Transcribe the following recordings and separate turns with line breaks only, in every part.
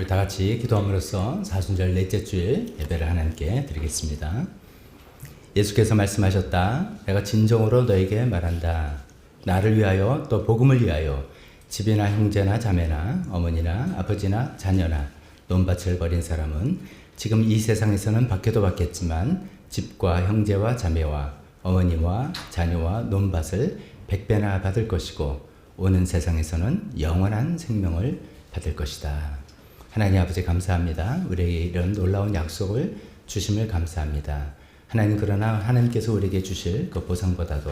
우리 다 같이 기도함으로써 사순절 넷째 주일 예배를 하나님께 드리겠습니다. 예수께서 말씀하셨다. 내가 진정으로 너에게 말한다. 나를 위하여 또 복음을 위하여 집이나 형제나 자매나 어머니나 아버지나 자녀나 논밭을 버린 사람은 지금 이 세상에서는 받게도 받겠지만 집과 형제와 자매와 어머니와 자녀와 논밭을 100배나 받을 것이고 오는 세상에서는 영원한 생명을 받을 것이다. 하나님 아버지 감사합니다. 우리에게 이런 놀라운 약속을 주심을 감사합니다. 하나님, 그러나 하나님께서 우리에게 주실 그 보상보다도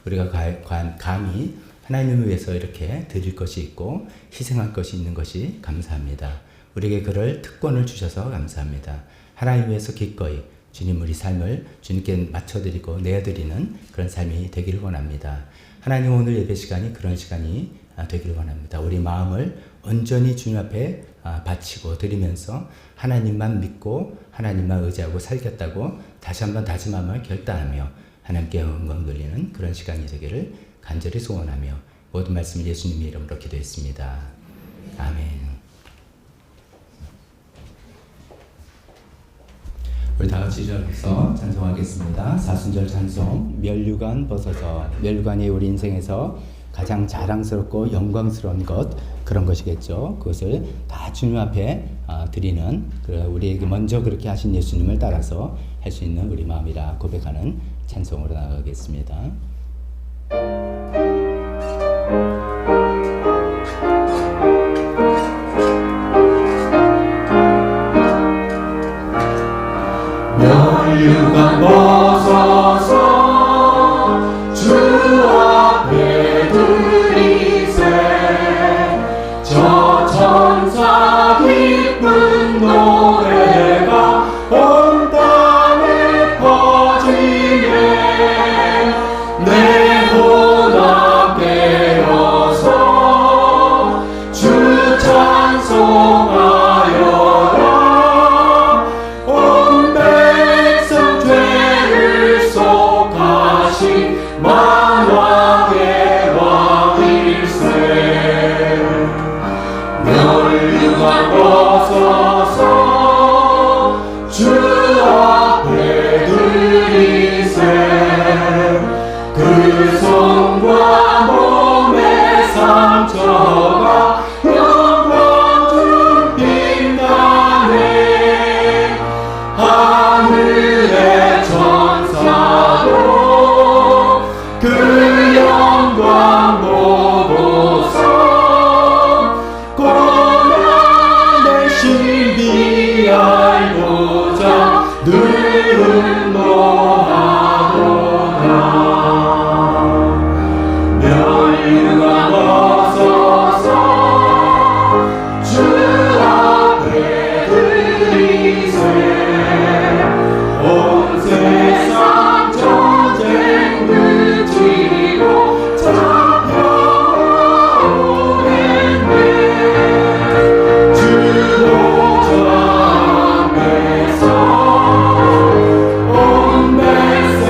우리가 감히 하나님을 위해서 이렇게 드릴 것이 있고 희생할 것이 있는 것이 감사합니다. 우리에게 그럴 특권을 주셔서 감사합니다. 하나님 위해서 기꺼이 주님 우리 삶을 주님께 맞춰드리고 내어드리는 그런 삶이 되기를 원합니다. 하나님, 오늘 예배 시간이 그런 시간이 되기를 원합니다. 우리 마음을 온전히 주님 앞에 바치고 드리면서 하나님만 믿고 하나님만 의지하고 살겠다고 다시 한번 다짐함을 결단하며 하나님께 영광 돌리는 그런 시간이 되기를 간절히 소원하며 모든 말씀을 예수님의 이름으로 기도했습니다. 아멘. 우리 다 같이 일어나서 찬송하겠습니다. 사순절 찬송. 멸류관 벗어서. 멸류관이 우리 인생에서 가장 자랑스럽고 영광스러운 것, 그런 것이겠죠. 그것을 다 주님 앞에 드리는, 우리에게 먼저 그렇게 하신 예수님을 따라서 할 수 있는 우리 마음이라 고백하는 찬송으로 나가겠습니다.
멸류관 벗어서 주 앞에 드리세. 저 천사 기쁜 노래가 온 땅에 퍼지네. 내 혼 앞에 어서 주 찬송하여라. 만왕의 왕일세. 멸류관 벗어서 주 앞에 드리세. 그 손과 몸의 상처가 영광 중 빛나네. 하늘의 천사도 그 영광 보고서 고난의 신비 알고자 늘 음모하도다. 멸류관 벗어서 주 앞에 드리세. 온 세상 전쟁 그치고 잡혀오겠네. 주 보좌 앞에서 온 백성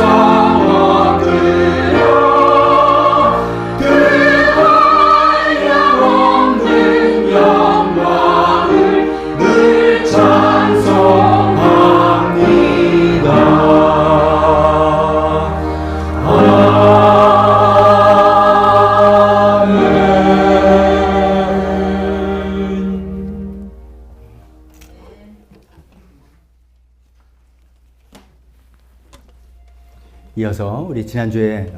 엎드려 그 한량 없는 영광을 늘 찬송합니다.
이어서 우리 지난주에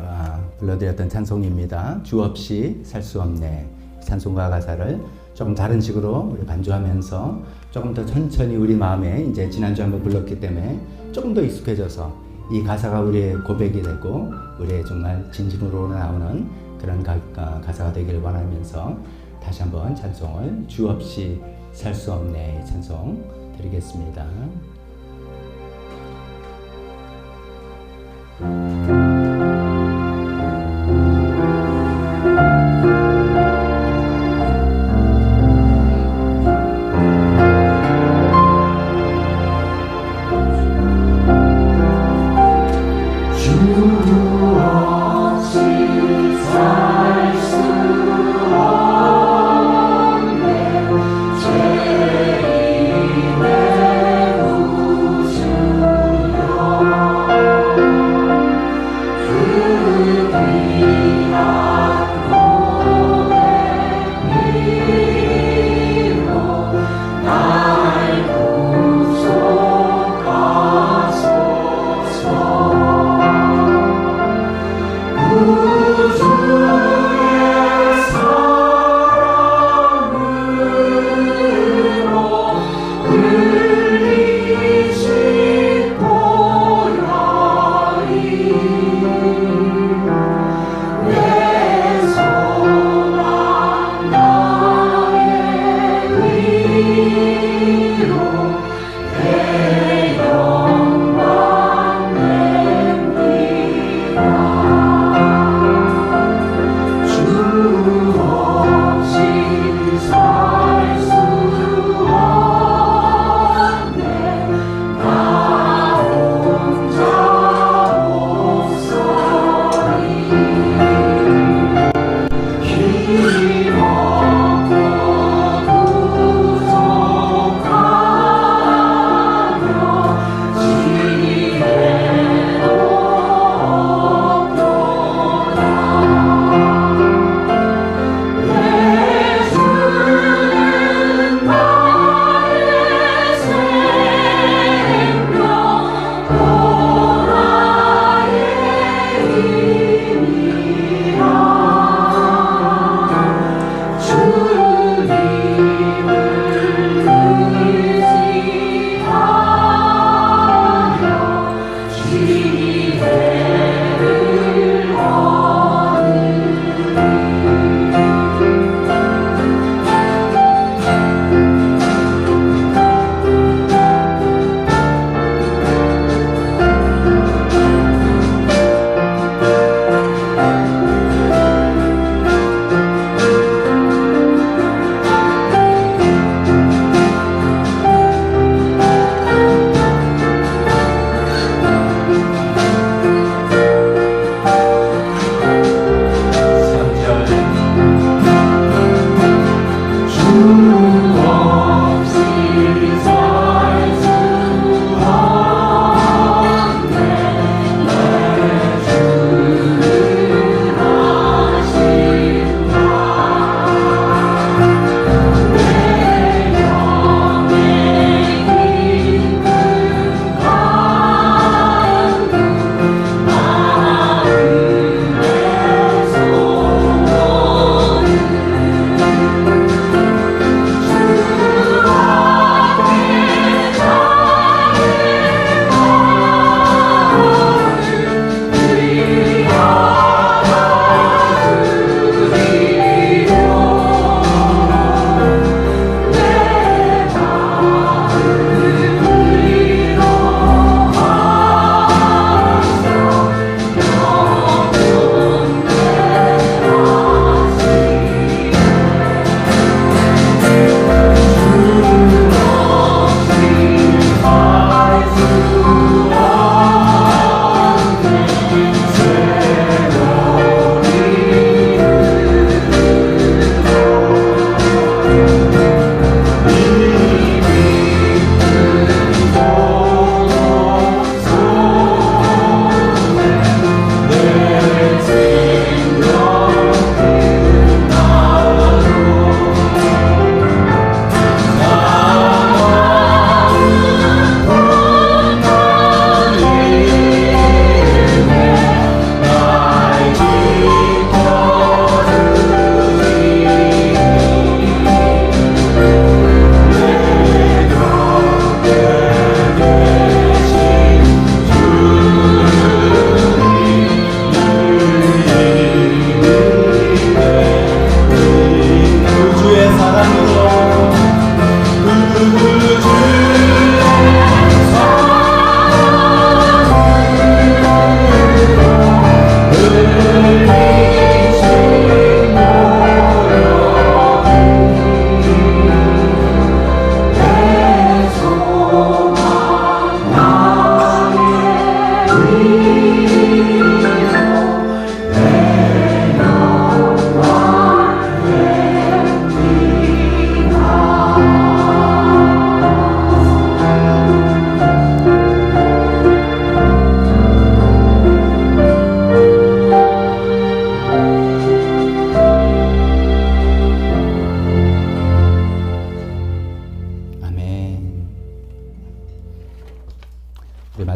불러드렸던 찬송입니다. 주 없이 살 수 없네. 찬송과 가사를 조금 다른 식으로 우리 반주하면서 조금 더 천천히 우리 마음에, 이제 지난주에 한번 불렀기 때문에 조금 더 익숙해져서 이 가사가 우리의 고백이 되고 우리의 정말 진심으로 나오는 그런 가사가 되기를 원하면서 다시 한번 찬송을 주 없이 살 수 없네 찬송 드리겠습니다.
주 없이 살 수 없네. 죄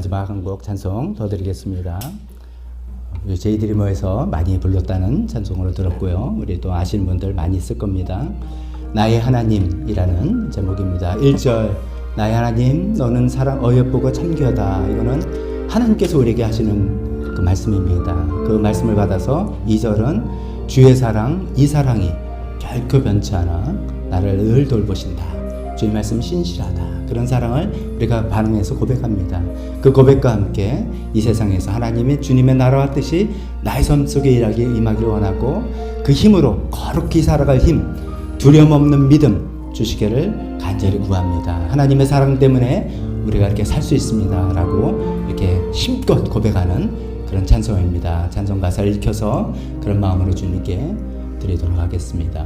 마지막 한 곡 찬송 더 드리겠습니다. 저희들이 모여서 많이 불렀다는 찬송으로 들었고요. 우리 또 아시는 분들 많이 있을 겁니다. 나의 하나님이라는 제목입니다. 1절 나의 하나님 너는 사랑 어여쁘고 참귀하다. 이거는 하나님께서 우리에게 하시는 그 말씀입니다. 그 말씀을 받아서 2절은 주의 사랑, 이 사랑이 결코 변치 않아 나를 늘 돌보신다. 주의 말씀 신실하다. 그런 사랑을 우리가 반응해서 고백합니다. 그 고백과 함께 이 세상에서 하나님의 주님의 나라와 뜻이 나의 삶 속에 임하기를 원하고 그 힘으로 거룩히 살아갈 힘, 두려움 없는 믿음 주시기를 간절히 구합니다. 하나님의 사랑 때문에 우리가 이렇게 살 수 있습니다 라고 이렇게 힘껏 고백하는 그런 찬송입니다. 찬송 가사를 읽혀서 그런 마음으로 주님께 드리도록 하겠습니다.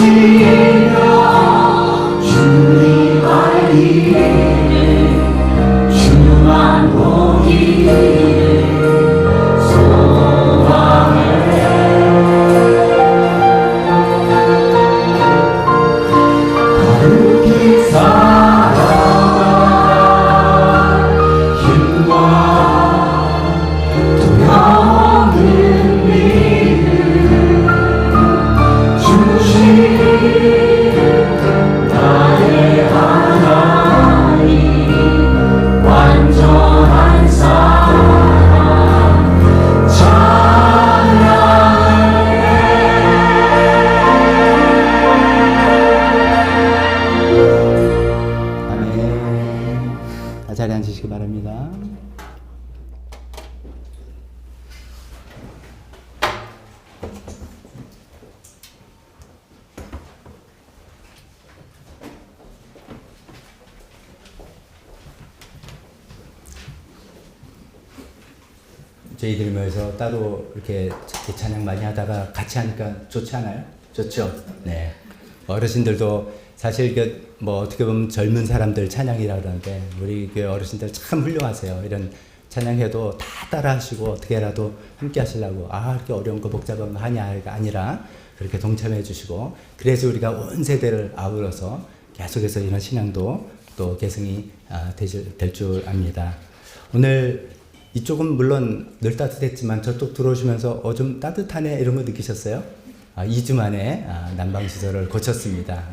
마시며 주님 알리는 주만 보기를 소망해 거룩히 살아가 힘과 두려움을 믿음 주신 나의 하나님 완전한 사랑
아멘. 자리에 앉으시기 바랍니다. 저희들이 모여서 따로 이렇게 찬양 많이 하다가 같이 하니까 좋지 않아요? 좋죠? 네. 어르신들도 사실 뭐 어떻게 보면 젊은 사람들 찬양이라 그러는데 우리 교회 어르신들 참 훌륭하세요. 이런 찬양해도 다 따라 하시고 어떻게라도 함께 하시려고 이렇게 어려운 거 복잡한 거 하냐가 아니라 그렇게 동참해 주시고 그래서 우리가 온 세대를 아우러서 계속해서 이런 신앙도 또 개성이 될 줄 압니다. 오늘 이쪽은 물론 늘 따뜻했지만 저쪽 들어오시면서 좀 따뜻하네 이런 거 느끼셨어요? 2주 만에 난방시설을 고쳤습니다.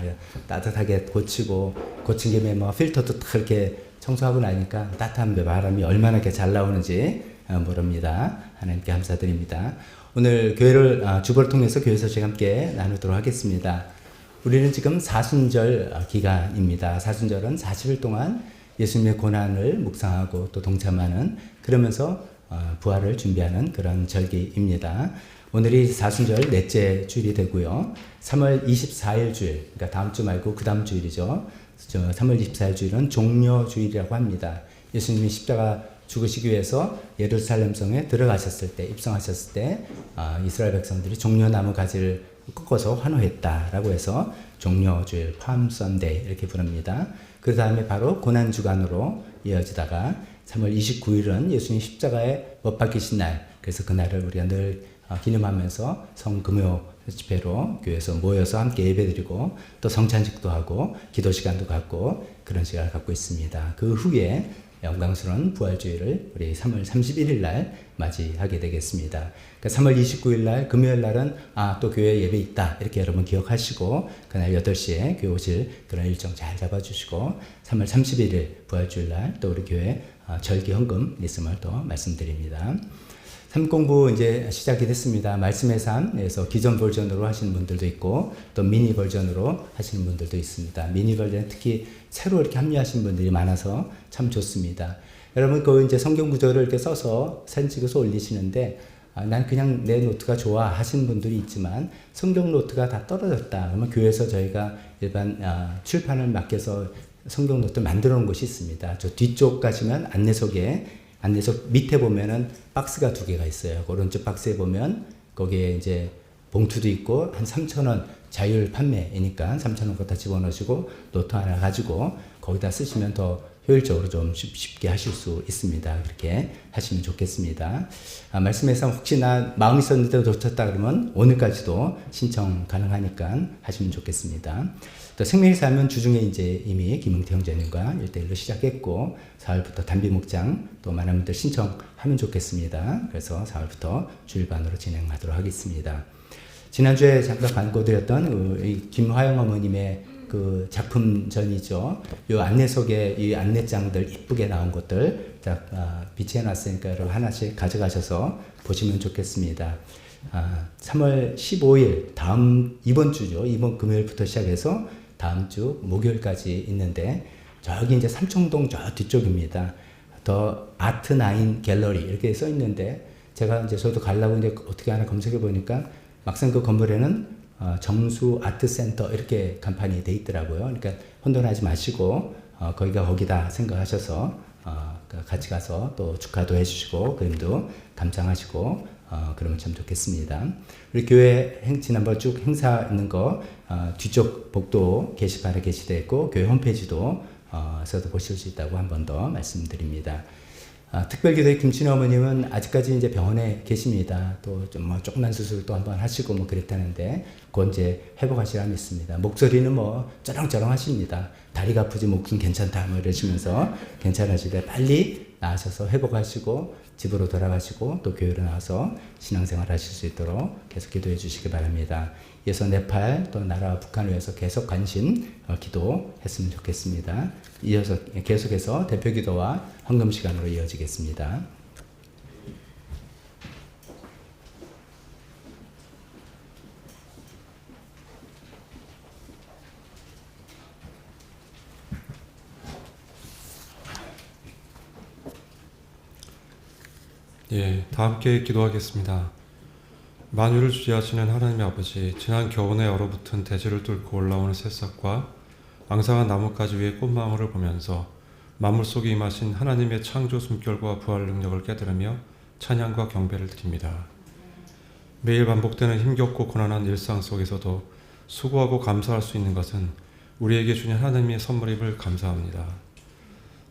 따뜻하게 고치고 고친 김에 뭐 필터도 딱 이렇게 청소하고 나니까 따뜻한 바람이 얼마나 이렇게 잘 나오는지 모릅니다. 하나님께 감사드립니다. 오늘 교회를 주보를 통해서 교회 소식 함께 나누도록 하겠습니다. 우리는 지금 사순절 기간입니다. 사순절은 40일 동안 예수님의 고난을 묵상하고 또 동참하는 그러면서 부활을 준비하는 그런 절기입니다. 오늘이 사순절 넷째 주일이 되고요. 3월 24일 주일, 그러니까 다음 주 말고 그 다음 주일이죠. 3월 24일 주일은 종려주일이라고 합니다. 예수님이 십자가 죽으시기 위해서 예루살렘 성에 들어가셨을 때, 입성하셨을 때 이스라엘 백성들이 종려나무 가지를 꺾어서 환호했다라고 해서 종려주일, 팜 선데이 이렇게 부릅니다. 그 다음에 바로 고난주간으로 이어지다가 3월 29일은 예수님 십자가에 못 박히신 날, 그래서 그날을 우리가 늘 기념하면서 성금요 집회로 교회에서 모여서 함께 예배드리고 또 성찬식도 하고 기도 시간도 갖고 그런 시간을 갖고 있습니다. 그 후에 영광스러운 부활주일을 우리 3월 31일 날 맞이하게 되겠습니다. 그러니까 3월 29일 날 금요일 날은 또 교회 예배 있다 이렇게 여러분 기억하시고 그날 8시에 교회 오실 그런 일정 잘 잡아주시고 3월 31일 부활주일 날 또 우리 교회 절기 헌금 있음을 또 말씀드립니다. 삶 공부 이제 시작이 됐습니다. 말씀의 삶에서 기존 버전으로 하시는 분들도 있고 또 미니 버전으로 하시는 분들도 있습니다. 미니 버전 특히 새로 이렇게 합류하신 분들이 많아서 참 좋습니다. 여러분 그 이제 성경 구절을 이렇게 써서 사진 찍어서 올리시는데 난 그냥 내 노트가 좋아 하시는 분들이 있지만 성경 노트가 다 떨어졌다. 그러면 교회에서 저희가 일반 출판을 맡겨서 성경 노트 만들어 놓은 곳이 있습니다. 저 뒤쪽 가시면 안내석 밑에 보면은 박스가 2개가 있어요. 오른쪽 박스에 보면 거기에 이제 봉투도 있고 한 3,000원 자율 판매이니까 3,000원 갖다 집어넣으시고 노트 하나 가지고 거기다 쓰시면 더 효율적으로 좀 쉽게 하실 수 있습니다. 그렇게 하시면 좋겠습니다. 말씀에서 혹시나 마음이 있었는데 놓쳤다 그러면 오늘까지도 신청 가능하니까 하시면 좋겠습니다. 또 생명의 삶은 주중에 이제 이미 김흥태 형제님과 1대1로 시작했고 4월부터 단비 목장 또 많은 분들 신청하면 좋겠습니다. 그래서 4월부터 주일반으로 진행하도록 하겠습니다. 지난주에 잠깐 광고드렸던 김화영 어머님의 그 작품전이죠. 이 안내석에 이 안내장들 이쁘게 나온 것들 딱 비치해 놨으니까 여러분 하나씩 가져가셔서 보시면 좋겠습니다. 3월 15일 이번 주죠. 이번 금요일부터 시작해서 다음 주 목요일까지 있는데 저기 이제 삼청동 저 뒤쪽입니다. 더 아트9 갤러리 이렇게 써 있는데 제가 이제 저도 가려고 이제 어떻게 하나 검색해 보니까 막상 그 건물에는 정수 아트센터 이렇게 간판이 돼 있더라고요. 그러니까 혼돈하지 마시고 거기가 거기다 생각하셔서 같이 가서 또 축하도 해주시고 그림도 감상하시고 그러면 참 좋겠습니다. 우리 교회 지난번 쭉 행사 있는 거 뒤쪽 복도 게시판에 게시되어 있고 교회 홈페이지도 서도 보실 수 있다고 한 번 더 말씀드립니다. 특별기도의 김춘희 어머님은 아직까지 이제 병원에 계십니다. 또 좀 뭐 조그만 수술도 한번 하시고 뭐 그랬다는데 곧 이제 회복하시라 믿습니다. 목소리는 뭐 쩌렁쩌렁 하십니다. 다리가 아프지 목은 괜찮다 뭐 이러시면서 괜찮으시되 빨리 나으셔서 회복하시고 집으로 돌아가시고 또 교회로 나와서 신앙생활 하실 수 있도록 계속 기도해 주시기 바랍니다. 이어서 네팔 또 나라 북한을 위해서 계속 관심 기도했으면 좋겠습니다. 이어서 계속해서 대표 기도와 헌금 시간으로 이어지겠습니다.
예, 다 함께 기도하겠습니다. 만유를 주재하시는 하나님의 아버지, 지난 겨우내 얼어붙은 대지를 뚫고 올라오는 새싹과 앙상한 나뭇가지 위의 꽃망울을 보면서 만물 속에 임하신 하나님의 창조 숨결과 부활 능력을 깨달으며 찬양과 경배를 드립니다. 매일 반복되는 힘겹고 고난한 일상 속에서도 수고하고 감사할 수 있는 것은 우리에게 주신 하나님의 선물임을 감사합니다.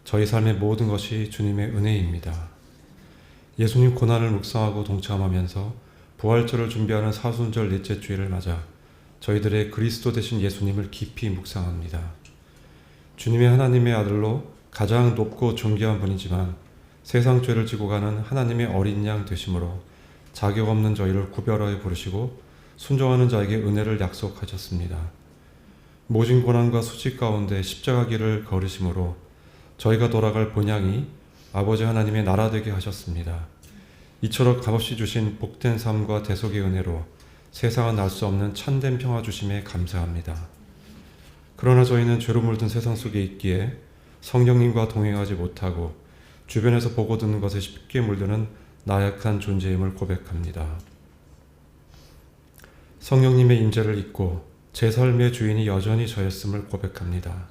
저희 삶의 모든 것이 주님의 은혜입니다. 예수님 고난을 묵상하고 동참하면서 부활절을 준비하는 사순절 넷째 주일을 맞아 저희들의 그리스도 되신 예수님을 깊이 묵상합니다. 주님의 하나님의 아들로 가장 높고 존귀한 분이지만 세상 죄를 지고 가는 하나님의 어린 양 되심으로 자격 없는 저희를 구별하여 부르시고 순종하는 자에게 은혜를 약속하셨습니다. 모진 고난과 수직 가운데 십자가 길을 걸으심으로 저희가 돌아갈 본향이 아버지 하나님의 나라 되게 하셨습니다. 이처럼 값없이 주신 복된 삶과 대속의 은혜로 세상은 알 수 없는 참된 평화 주심에 감사합니다. 그러나 저희는 죄로 물든 세상 속에 있기에 성령님과 동행하지 못하고 주변에서 보고 듣는 것에 쉽게 물드는 나약한 존재임을 고백합니다. 성령님의 임재를 잊고 제 삶의 주인이 여전히 저였음을 고백합니다.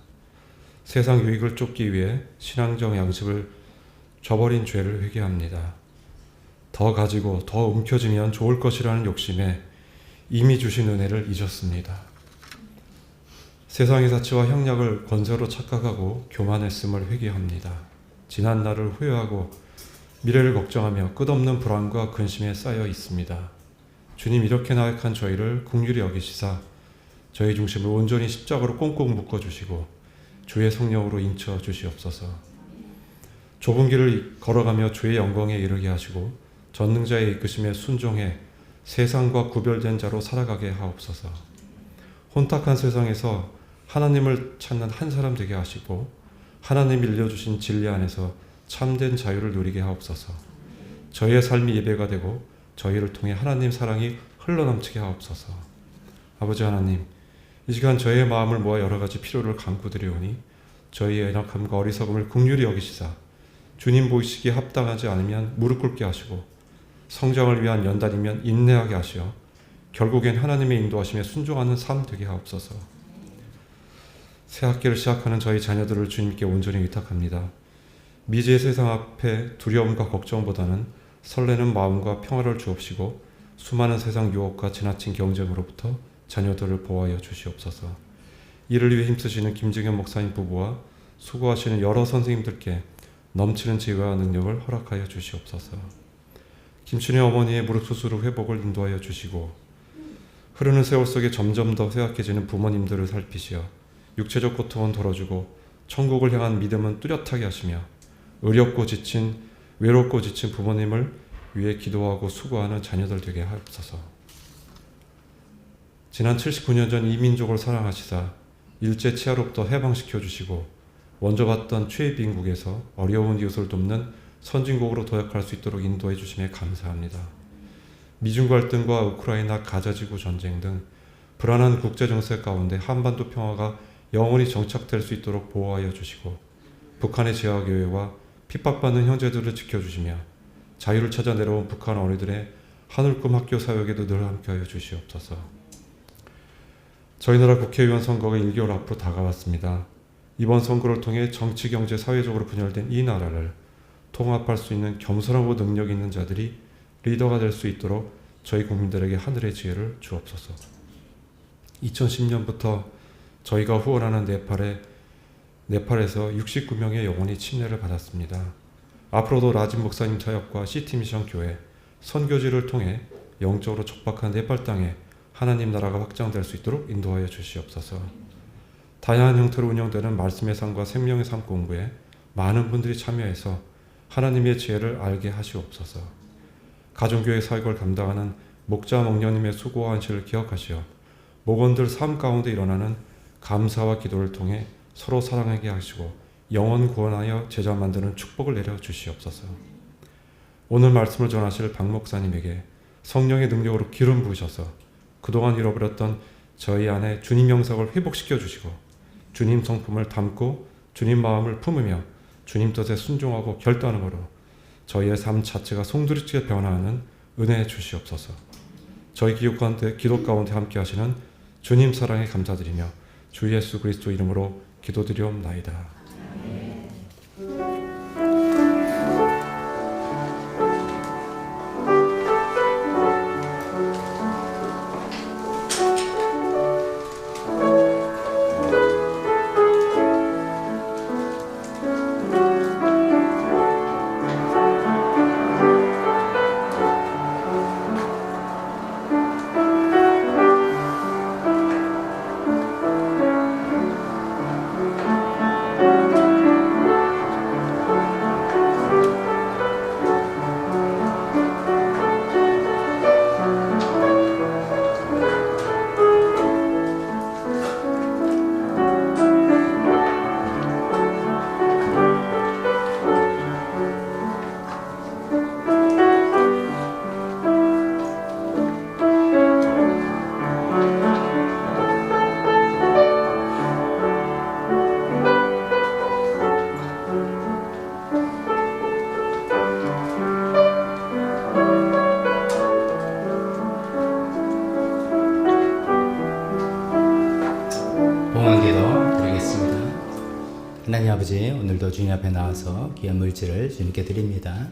세상 유익을 쫓기 위해 신앙적 양식을 저버린 죄를 회개합니다. 더 가지고 더 움켜쥐면 좋을 것이라는 욕심에 이미 주신 은혜를 잊었습니다. 세상의 사치와 향락을 권세로 착각하고 교만했음을 회개합니다. 지난 날을 후회하고 미래를 걱정하며 끝없는 불안과 근심에 쌓여 있습니다. 주님, 이렇게 나약한 저희를 긍휼히 여기시사 저희 중심을 온전히 십자가로 꽁꽁 묶어주시고 주의 성령으로 인쳐 주시옵소서. 좁은 길을 걸어가며 주의 영광에 이르게 하시고 전능자의 이끄심에 순종해 세상과 구별된 자로 살아가게 하옵소서. 혼탁한 세상에서 하나님을 찾는 한 사람 되게 하시고 하나님이 일려주신 진리 안에서 참된 자유를 누리게 하옵소서. 저희의 삶이 예배가 되고 저희를 통해 하나님 사랑이 흘러넘치게 하옵소서. 아버지 하나님, 이 시간 저희의 마음을 모아 여러 가지 필요를 간구드리오니 저희의 연약함과 어리석음을 긍휼히 여기시사 주님 보시기에 합당하지 않으면 무릎 꿇게 하시고 성장을 위한 연단이면 인내하게 하시어 결국엔 하나님의 인도하심에 순종하는 삶 되게 하옵소서. 새 학기를 시작하는 저희 자녀들을 주님께 온전히 위탁합니다. 미지의 세상 앞에 두려움과 걱정보다는 설레는 마음과 평화를 주옵시고 수많은 세상 유혹과 지나친 경쟁으로부터 자녀들을 보호하여 주시옵소서. 이를 위해 힘쓰시는 김정현 목사님 부부와 수고하시는 여러 선생님들께 넘치는 지혜와 능력을 허락하여 주시옵소서. 김춘희 어머니의 무릎 수술 후 회복을 인도하여 주시고 흐르는 세월 속에 점점 더 쇠약해지는 부모님들을 살피시어 육체적 고통은 덜어주고 천국을 향한 믿음은 뚜렷하게 하시며 의롭고 지친 외롭고 지친 부모님을 위해 기도하고 수고하는 자녀들 되게 하옵소서. 지난 79년 전 이 민족을 사랑하시사 일제 치하로부터 해방시켜 주시고 원조받던 최 빈국에서 어려운 이웃을 돕는 선진국으로 도약할 수 있도록 인도해 주심에 감사합니다. 미중 갈등과 우크라이나 가자지구 전쟁 등 불안한 국제 정세 가운데 한반도 평화가 영원히 정착될 수 있도록 보호하여 주시고 북한의 지하교회와 핍박받는 형제들을 지켜주시며 자유를 찾아 내려온 북한 어린이들의 하늘꿈 학교 사역에도 늘 함께하여 주시옵소서. 저희 나라 국회의원 선거가 1개월 앞으로 다가왔습니다. 이번 선거를 통해 정치, 경제, 사회적으로 분열된 이 나라를 통합할 수 있는 겸손하고 능력 있는 자들이 리더가 될 수 있도록 저희 국민들에게 하늘의 지혜를 주옵소서. 2010년부터 저희가 후원하는 네팔에서 69명의 영혼이 침례를 받았습니다. 앞으로도 라진 목사님 사역과 시티미션 교회, 선교지를 통해 영적으로 척박한 네팔 땅에 하나님 나라가 확장될 수 있도록 인도하여 주시옵소서. 다양한 형태로 운영되는 말씀의 삶과 생명의 삶 공부에 많은 분들이 참여해서 하나님의 지혜를 알게 하시옵소서. 가정교회 사역을 감당하는 목자 목녀님의 수고와 헌신을 기억하시어 목원들 삶 가운데 일어나는 감사와 기도를 통해 서로 사랑하게 하시고 영혼 구원하여 제자 만드는 축복을 내려 주시옵소서. 오늘 말씀을 전하실 박 목사님에게 성령의 능력으로 기름 부으셔서 그동안 잃어버렸던 저희 안에 주님 영성을 회복시켜 주시고 주님 성품을 담고 주님 마음을 품으며 주님 뜻에 순종하고 결단함으로 저희의 삶 자체가 송두리째 변화하는 은혜 주시옵소서. 저희 기도 가운데 함께 하시는 주님 사랑에 감사드리며 주 예수 그리스도 이름으로 기도드리옵나이다.
봉헌기도 드리겠습니다. 하나님 아버지, 오늘도 주님 앞에 나와서 귀한 물질을 주님께 드립니다.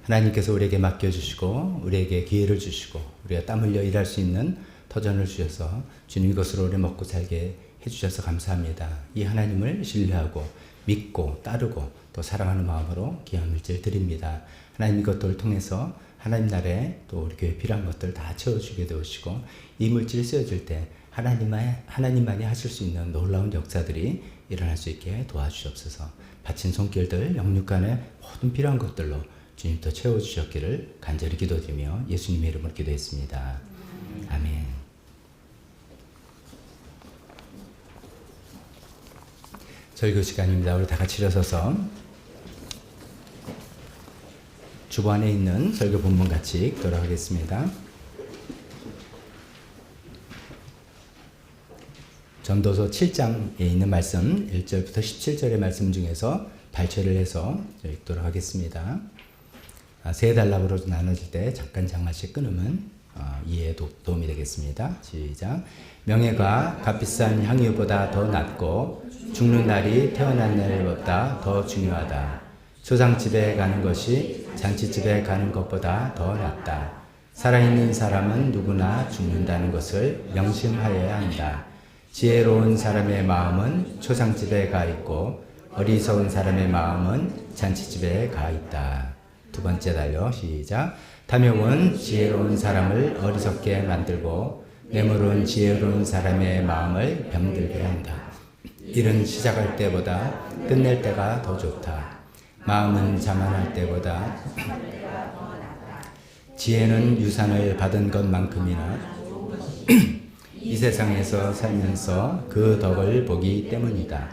하나님께서 우리에게 맡겨주시고 우리에게 기회를 주시고 우리가 땀 흘려 일할 수 있는 터전을 주셔서 주님 것으로 우리 먹고 살게 해주셔서 감사합니다. 이 하나님을 신뢰하고 믿고 따르고 또 사랑하는 마음으로 귀한 물질 드립니다. 하나님 이것들을 통해서 하나님 나라에 또 우리 교회 필요한 것들 다 채워주게 되시고 이 물질이 쓰여질 때 하나님만이 하실 수 있는 놀라운 역사들이 일어날 수 있게 도와주시옵소서. 바친 손길들 영육간의 모든 필요한 것들로 주님 또 채워주셨기를 간절히 기도드리며 예수님의 이름으로 기도했습니다. 아멘. 설교 시간입니다. 우리 다 같이 일어서서 주보안에 있는 설교 본문 같이 읽도록 하겠습니다. 전도서 7장에 있는 말씀 1절부터 17절의 말씀 중에서 발췌를 해서 읽도록 하겠습니다. 세 단락으로 나눠질 때 잠깐 장마씩 끊으면 이해에 도움이 되겠습니다. 시작. 명예가 값비싼 향유보다 더 낫고 죽는 날이 태어난 날보다 더 중요하다. 초상집에 가는 것이 잔치집에 가는 것보다 더 낫다. 살아있는 사람은 누구나 죽는다는 것을 명심하여야 한다. 지혜로운 사람의 마음은 초상집에 가 있고 어리석은 사람의 마음은 잔치집에 가 있다. 두 번째 달려 시작. 탐욕은 지혜로운 사람을 어리석게 만들고 뇌물은 지혜로운 사람의 마음을 병들게 한다. 일은 시작할 때보다 끝낼 때가 더 좋다. 마음은 자만할 때보다 지혜는 유산을 받은 것만큼이나 이 세상에서 살면서 그 덕을 보기 때문이다.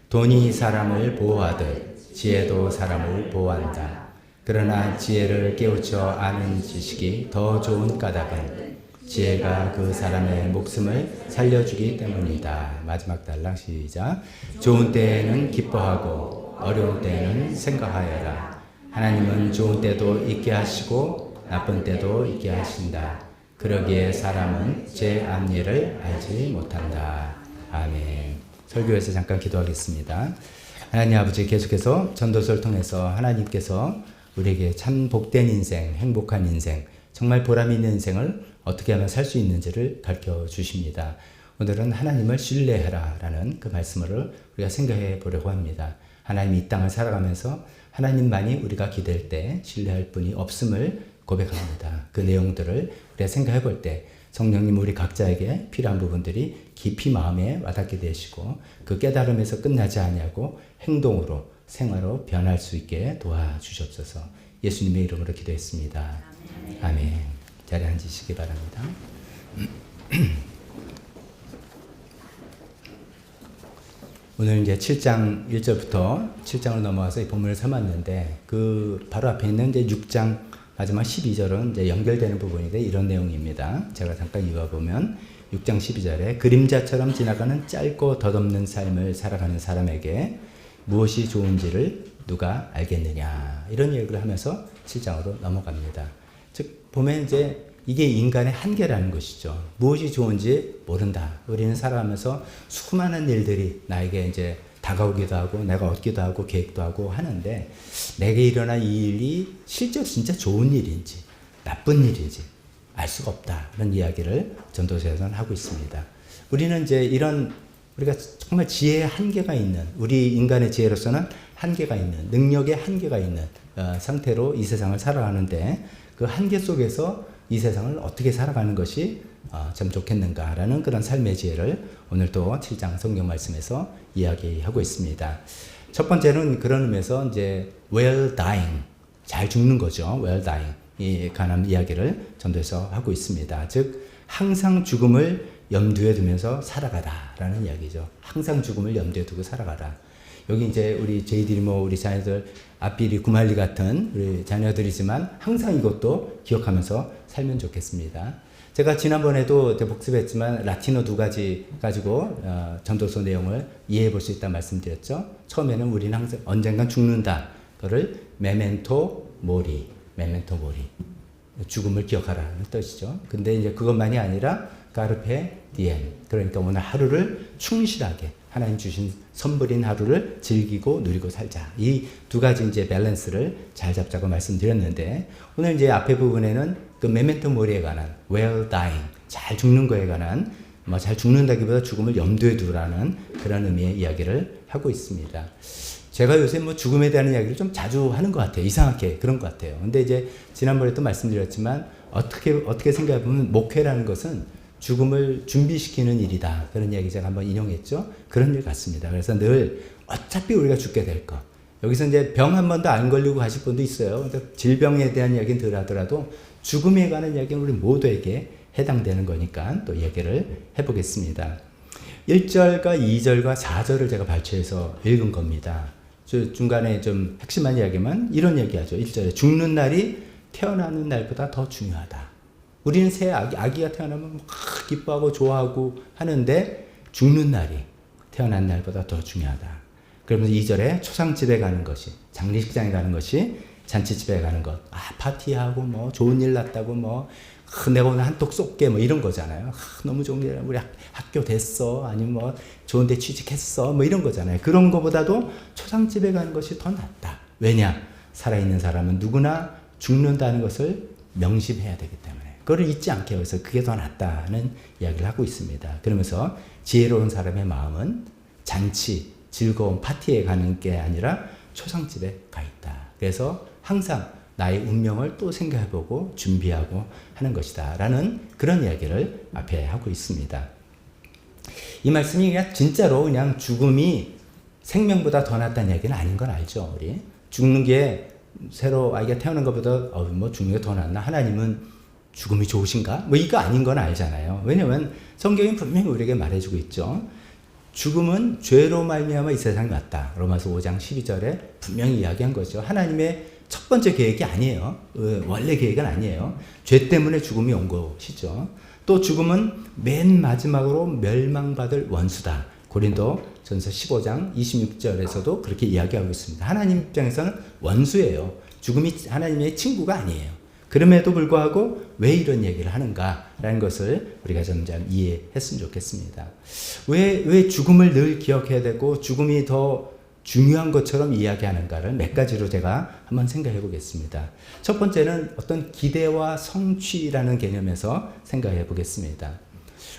돈이 사람을 보호하듯 지혜도 사람을 보호한다. 그러나 지혜를 깨우쳐 아는 지식이 더 좋은 까닭은 지혜가 그 사람의 목숨을 살려주기 때문이다. 마지막 단락 시작. 좋은 때에는 기뻐하고 어려운 때에는 생각하여라. 하나님은 좋은 때도 있게 하시고 나쁜 때도 있게 하신다. 그러기에 사람은 제 앞일을 알지 못한다. 아멘. 설교에서 잠깐 기도하겠습니다. 하나님 아버지, 계속해서 전도서를 통해서 하나님께서 우리에게 참 복된 인생, 행복한 인생, 정말 보람 있는 인생을 어떻게 하면 살 수 있는지를 가르쳐 주십니다. 오늘은 하나님을 신뢰해라 라는 그 말씀을 우리가 생각해 보려고 합니다. 하나님이 이 땅을 살아가면서 하나님만이 우리가 기댈 때 신뢰할 분이 없음을 고백합니다. 그 내용들을 우리가 생각해 볼 때 성령님 우리 각자에게 필요한 부분들이 깊이 마음에 와닿게 되시고 그 깨달음에서 끝나지 아니하고 행동으로 생활로 변할 수 있게 도와주시옵소서. 예수님의 이름으로 기도했습니다. 아멘. 자리에 앉으시기 바랍니다. 오늘 이제 7장 1절부터 7장으로 넘어와서 이 본문을 삼았는데 그 바로 앞에 있는 이제 6장 마지막 12절은 이제 연결되는 부분인데 이런 내용입니다. 제가 잠깐 읽어보면 6장 12절에 그림자처럼 지나가는 짧고 덧없는 삶을 살아가는 사람에게 무엇이 좋은지를 누가 알겠느냐 이런 얘기를 하면서 7장으로 넘어갑니다. 즉 보면 이제 이게 인간의 한계라는 것이죠. 무엇이 좋은지 모른다. 우리는 살아가면서 수많은 일들이 나에게 이제 다가오기도 하고 내가 얻기도 하고 계획도 하고 하는데 내게 일어난 이 일이 실제로 진짜 좋은 일인지 나쁜 일인지 알 수가 없다. 그런 이야기를 전도서에서는 하고 있습니다. 우리는 이제 이런 우리가 정말 지혜의 한계가 있는 우리 인간의 지혜로서는 한계가 있는 능력의 한계가 있는 상태로 이 세상을 살아가는데 그 한계 속에서 이 세상을 어떻게 살아가는 것이 참 좋겠는가라는 그런 삶의 지혜를 오늘 또 7장 성경 말씀에서 이야기하고 있습니다. 첫 번째는 그런 의미에서 이제 well dying, 잘 죽는 거죠. well dying 이 관한 이야기를 전도해서 하고 있습니다. 즉 항상 죽음을 염두에 두면서 살아가라라는 이야기죠. 항상 죽음을 염두에 두고 살아가라. 여기 이제 우리 제이들이 뭐 우리 자녀들 앞비리 구말리 같은 우리 자녀들이지만 항상 이것도 기억하면서 살면 좋겠습니다. 제가 지난번에도 복습했지만 라틴어 2가지 가지고 전도서 내용을 이해해 볼 수 있다 말씀드렸죠. 처음에는 우리는 항상 언젠간 죽는다. 그거를 메멘토 모리, 메멘토 모리. 죽음을 기억하라는 뜻이죠. 근데 이제 그것만이 아니라 까르페 디엠. 그러니까 오늘 하루를 충실하게 하나님 주신 선물인 하루를 즐기고 누리고 살자. 이 2가지 이제 밸런스를 잘 잡자고 말씀드렸는데 오늘 이제 앞에 부분에는 그 메멘토 모리에 관한 well dying, 잘 죽는 거에 관한 뭐 잘 죽는다기보다 죽음을 염두에 두라는 그런 의미의 이야기를 하고 있습니다. 제가 요새 뭐 죽음에 대한 이야기를 좀 자주 하는 것 같아요. 이상하게 그런 것 같아요. 근데 이제 지난번에도 말씀드렸지만 어떻게 생각해 보면 목회라는 것은 죽음을 준비시키는 일이다. 그런 이야기 제가 한번 인용했죠. 그런 일 같습니다. 그래서 늘 어차피 우리가 죽게 될 것. 여기서 이제 병 한 번도 안 걸리고 가실 분도 있어요. 근데 질병에 대한 이야기는 덜 하더라도 죽음에 관한 이야기는 우리 모두에게 해당되는 거니까 또 얘기를 해보겠습니다. 1절과 2절과 4절을 제가 발췌해서 읽은 겁니다. 중간에 좀 핵심한 이야기만 이런 얘기하죠. 1절에 죽는 날이 태어나는 날보다 더 중요하다. 우리는 새 아기가 태어나면 막 기뻐하고 좋아하고 하는데 죽는 날이 태어난 날보다 더 중요하다. 그러면서 2절에 초상집에 가는 것이, 장례식장에 가는 것이 잔치집에 가는 것. 파티하고 뭐 좋은 일 났다고 뭐 내가 오늘 한턱 쏠게 뭐 이런 거잖아요. 너무 좋은 일, 우리 학교 됐어. 아니면 뭐 좋은 데 취직했어. 뭐 이런 거잖아요. 그런 거보다도 초상집에 가는 것이 더 낫다. 왜냐? 살아있는 사람은 누구나 죽는다는 것을 명심해야 되기 때문에. 그걸 잊지 않게 해서 그게 더 낫다는 이야기를 하고 있습니다. 그러면서 지혜로운 사람의 마음은 잔치, 즐거운 파티에 가는 게 아니라 초상집에 가 있다. 그래서 항상 나의 운명을 또 생각해보고 준비하고 하는 것이다. 라는 그런 이야기를 앞에 하고 있습니다. 이 말씀이 그냥 진짜로 그냥 죽음이 생명보다 더 낫다는 이야기는 아닌 건 알죠. 우리 죽는 게 새로 아이가 태어난 것보다 뭐 죽는 게 더 낫나? 하나님은 죽음이 좋으신가? 뭐 이거 아닌 건 알잖아요. 왜냐면 성경이 분명히 우리에게 말해주고 있죠. 죽음은 죄로 말미암아 이 세상에 왔다. 로마서 5장 12절에 분명히 이야기한 거죠. 하나님의 첫 번째 계획이 아니에요. 원래 계획은 아니에요. 죄 때문에 죽음이 온 것이죠. 또 죽음은 맨 마지막으로 멸망받을 원수다. 고린도 전서 15장 26절에서도 그렇게 이야기하고 있습니다. 하나님 입장에서는 원수예요. 죽음이 하나님의 친구가 아니에요. 그럼에도 불구하고 왜 이런 얘기를 하는가라는 것을 우리가 점점 이해했으면 좋겠습니다. 왜 죽음을 늘 기억해야 되고 죽음이 더 중요한 것처럼 이야기하는가를 몇 가지로 제가 한번 생각해 보겠습니다. 첫 번째는 어떤 기대와 성취라는 개념에서 생각해 보겠습니다.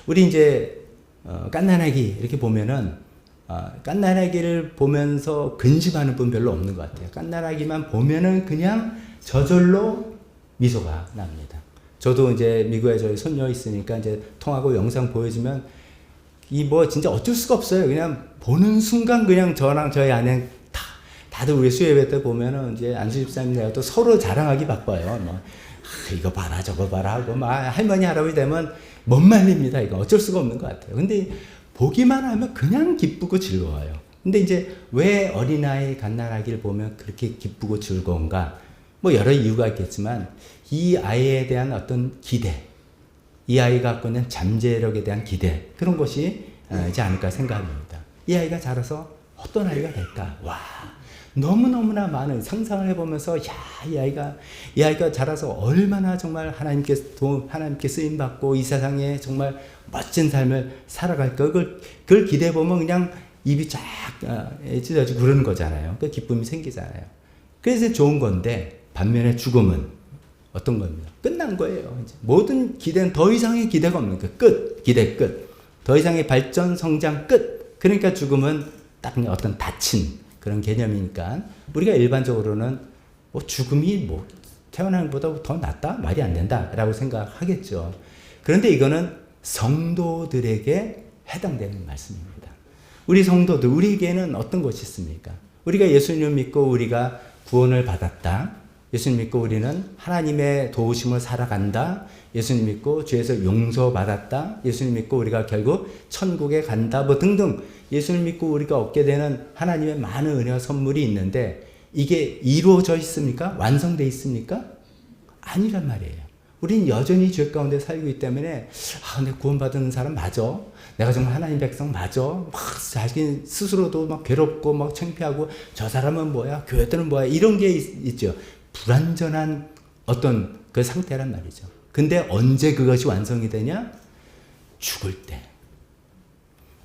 우리 이제 갓난아기 이렇게 보면은 갓난아기를 보면서 근심하는 분 별로 없는 것 같아요. 갓난아기만 보면은 그냥 저절로 미소가 납니다. 저도 이제 미국에 저희 손녀 있으니까 이제 통하고 영상 보여주면 이 뭐 진짜 어쩔 수가 없어요. 그냥 보는 순간 그냥 저랑 저희 아내 다들 우리 수예배 때 보면은 이제 안수 집사님 내가 또 서로 자랑하기 바빠요. 뭐 이거 봐라 저거 봐라 하고 막 할머니 할아버지 되면 못 말립니다. 이거 어쩔 수가 없는 것 같아요. 근데 보기만 하면 그냥 기쁘고 즐거워요. 근데 이제 왜 어린아이 갓난아기를 보면 그렇게 기쁘고 즐거운가? 뭐 여러 이유가 있겠지만 이 아이에 대한 어떤 기대, 이 아이가 갖고 있는 잠재력에 대한 기대, 그런 것이 이지 않을까 생각합니다. 이 아이가 자라서 어떤 아이가 될까? 와, 너무너무나 많은 상상을 해보면서 이 아이가 자라서 얼마나 정말 하나님께 쓰임받고 이 세상에 정말 멋진 삶을 살아갈까? 그걸 기대해보면 그냥 입이 쫙 찢어지고 그러는 거잖아요. 그 기쁨이 생기잖아요. 그래서 좋은 건데 반면에 죽음은 어떤 겁니다. 끝난 거예요. 이제 모든 기대는 더 이상의 기대가 없는 거예요. 끝. 기대 끝. 더 이상의 발전, 성장 끝. 그러니까 죽음은 딱 어떤 닫힌 그런 개념이니까 우리가 일반적으로는 뭐 죽음이 뭐 태어나는 것보다 더 낫다? 말이 안 된다라고 생각하겠죠. 그런데 이거는 성도들에게 해당되는 말씀입니다. 우리 성도들, 우리에게는 어떤 것이 있습니까? 우리가 예수님을 믿고 우리가 구원을 받았다. 예수님 믿고 우리는 하나님의 도우심을 살아간다. 예수님 믿고 죄에서 용서받았다. 예수님 믿고 우리가 결국 천국에 간다. 뭐 등등 예수님 믿고 우리가 얻게 되는 하나님의 많은 은혜와 선물이 있는데 이게 이루어져 있습니까? 완성되어 있습니까? 아니란 말이에요. 우린 여전히 죄 가운데 살고 있기 때문에 내가 구원받은 사람 맞아. 내가 정말 하나님 백성 맞아. 막 자기 스스로도 막 괴롭고 막 창피하고 저 사람은 뭐야? 교회들은 뭐야? 이런 게 있죠. 불완전한 어떤 그 상태란 말이죠. 근데 언제 그것이 완성이 되냐? 죽을 때.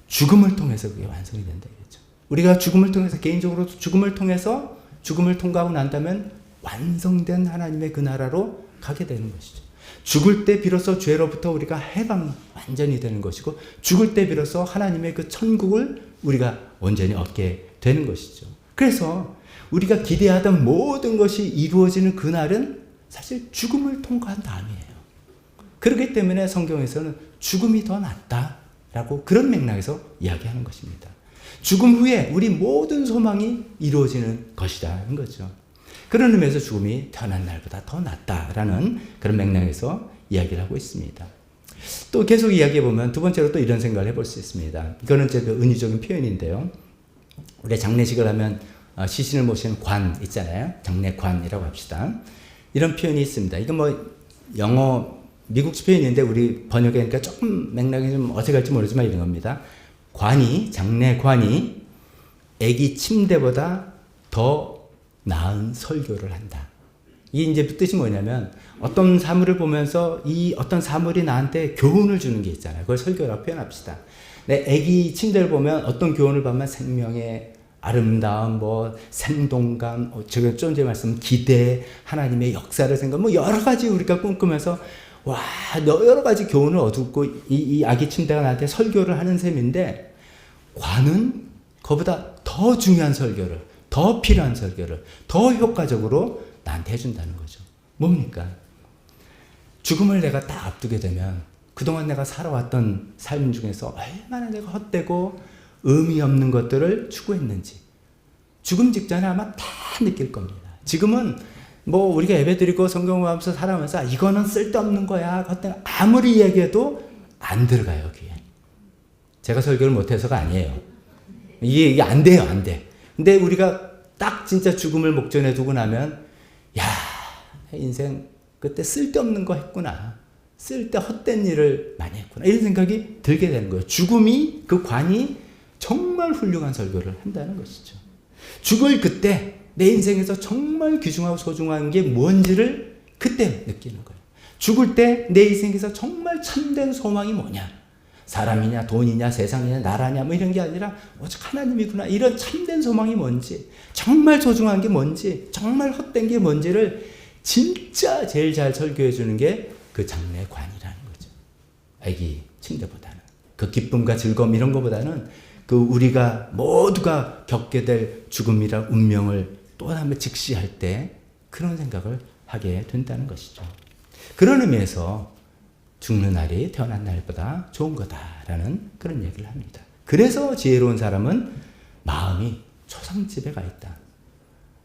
죽음을 통해서 그게 완성이 된다. 그렇죠? 우리가 죽음을 통해서 개인적으로 죽음을 통해서 죽음을 통과하고 난다면 완성된 하나님의 그 나라로 가게 되는 것이죠. 죽을 때 비로소 죄로부터 우리가 해방 완전히 되는 것이고 죽을 때 비로소 하나님의 그 천국을 우리가 온전히 얻게 되는 것이죠. 그래서 우리가 기대하던 모든 것이 이루어지는 그날은 사실 죽음을 통과한 다음이에요. 그렇기 때문에 성경에서는 죽음이 더 낫다라고 그런 맥락에서 이야기하는 것입니다. 죽음 후에 우리 모든 소망이 이루어지는 것이라는 거죠. 그런 의미에서 죽음이 태어난 날보다 더 낫다라는 그런 맥락에서 이야기를 하고 있습니다. 또 계속 이야기해보면 두 번째로 또 이런 생각을 해볼 수 있습니다. 이거는 제 그 은유적인 표현인데요. 우리 장례식을 하면 시신을 모시는 관 있잖아요. 장례관이라고 합시다. 이런 표현이 있습니다. 이건 뭐 영어 미국식 표현인데 우리 번역하니까 조금 맥락이 좀 어색할지 모르지만 이런 겁니다. 장례관이 아기 침대보다 더 나은 설교를 한다. 이 이제 뜻이 뭐냐면 어떤 사물을 보면서 이 어떤 사물이 나한테 교훈을 주는 게 있잖아요. 그걸 설교라고 표현합시다. 내 아기 침대를 보면 어떤 교훈을 받으면 생명의 아름다움, 뭐 생동감, 제가 좀 전에 말씀 기대, 하나님의 역사를 생각, 뭐 여러 가지 우리가 꿈꾸면서 와 여러 가지 교훈을 얻고 이 아기 침대가 나한테 설교를 하는 셈인데 관은 그보다 더 중요한 설교를, 더 필요한 설교를 더 효과적으로 나한테 해준다는 거죠. 뭡니까? 죽음을 내가 딱 앞두게 되면 그동안 내가 살아왔던 삶 중에서 얼마나 내가 헛되고 의미 없는 것들을 추구했는지 죽음 직전에 아마 다 느낄 겁니다. 지금은 뭐 우리가 예배드리고 성경을 하면서 살아가면서 이거는 쓸데없는 거야 아무리 얘기해도 안 들어가요 귀에. 제가 설교를 못해서가 아니에요. 이게 안 돼요. 안 돼. 근데 우리가 딱 진짜 죽음을 목전에 두고 나면 야 인생 그때 쓸데없는 거 했구나. 쓸데 헛된 일을 많이 했구나. 이런 생각이 들게 되는 거예요. 죽음이 그 관이 정말 훌륭한 설교를 한다는 것이죠. 죽을 그때 내 인생에서 정말 귀중하고 소중한 게 뭔지를 그때 느끼는 거예요. 죽을 때 내 인생에서 정말 참된 소망이 뭐냐. 사람이냐 돈이냐 세상이냐 나라냐 뭐 이런 게 아니라 오직 하나님이구나. 이런 참된 소망이 뭔지, 정말 소중한 게 뭔지, 정말 헛된 게 뭔지를 진짜 제일 잘 설교해 주는 게 그 장례관이라는 거죠. 아기 침대보다는 그 기쁨과 즐거움 이런 것보다는 그 우리가 모두가 겪게 될 죽음이라 운명을 또 한번 직시할 때 그런 생각을 하게 된다는 것이죠. 그런 의미에서 죽는 날이 태어난 날보다 좋은 거다라는 그런 얘기를 합니다. 그래서 지혜로운 사람은 마음이 초상집에 가 있다.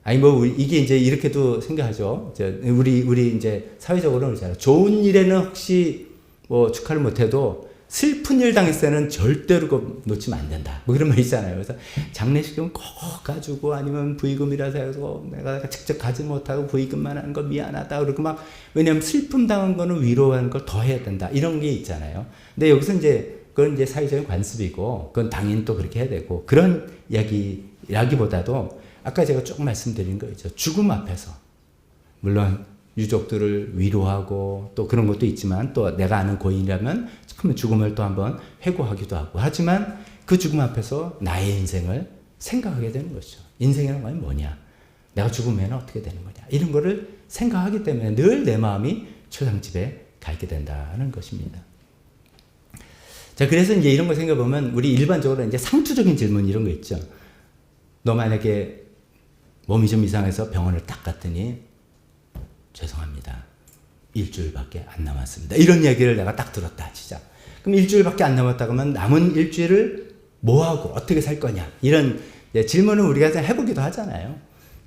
아니 뭐 이게 이제 이렇게도 생각하죠. 우리 이제 사회적으로는 그렇잖아요. 좋은 일에는 혹시 뭐 축하를 못해도 슬픈 일 당했을 때는 절대로 그거 놓치면 안 된다. 뭐 그런 말 있잖아요. 그래서 장례식은 꼭 가지고 아니면 부의금이라서 해서 내가 직접 가지 못하고 부의금만 하는 거 미안하다. 그러고 막 왜냐면 슬픔 당한 거는 위로하는 걸 더 해야 된다. 이런 게 있잖아요. 근데 여기서 이제 그건 이제 사회적인 관습이고 그건 당연히 또 그렇게 해야 되고 그런 이야기보다도 아까 제가 조금 말씀드린 거 있죠. 죽음 앞에서 물론 유족들을 위로하고 또 그런 것도 있지만 또 내가 아는 고인이라면 그러면 죽음을 또 한번 회고하기도 하고 하지만 그 죽음 앞에서 나의 인생을 생각하게 되는 것이죠. 인생이라는 건 뭐냐? 내가 죽으면 어떻게 되는 거냐? 이런 거를 생각하기 때문에 늘 내 마음이 초상집에 가 있게 된다는 것입니다. 자, 그래서 이제 이런 거 생각해보면 우리 일반적으로 이제 상투적인 질문 이런 거 있죠. 너 만약에 몸이 좀 이상해서 병원을 딱 갔더니 죄송합니다. 일주일밖에 안 남았습니다. 이런 얘기를 내가 딱 들었다 진짜. 그럼 일주일밖에 안 남았다 그러면 남은 일주일을 뭐하고 어떻게 살 거냐 이런 질문을 우리가 해보기도 하잖아요.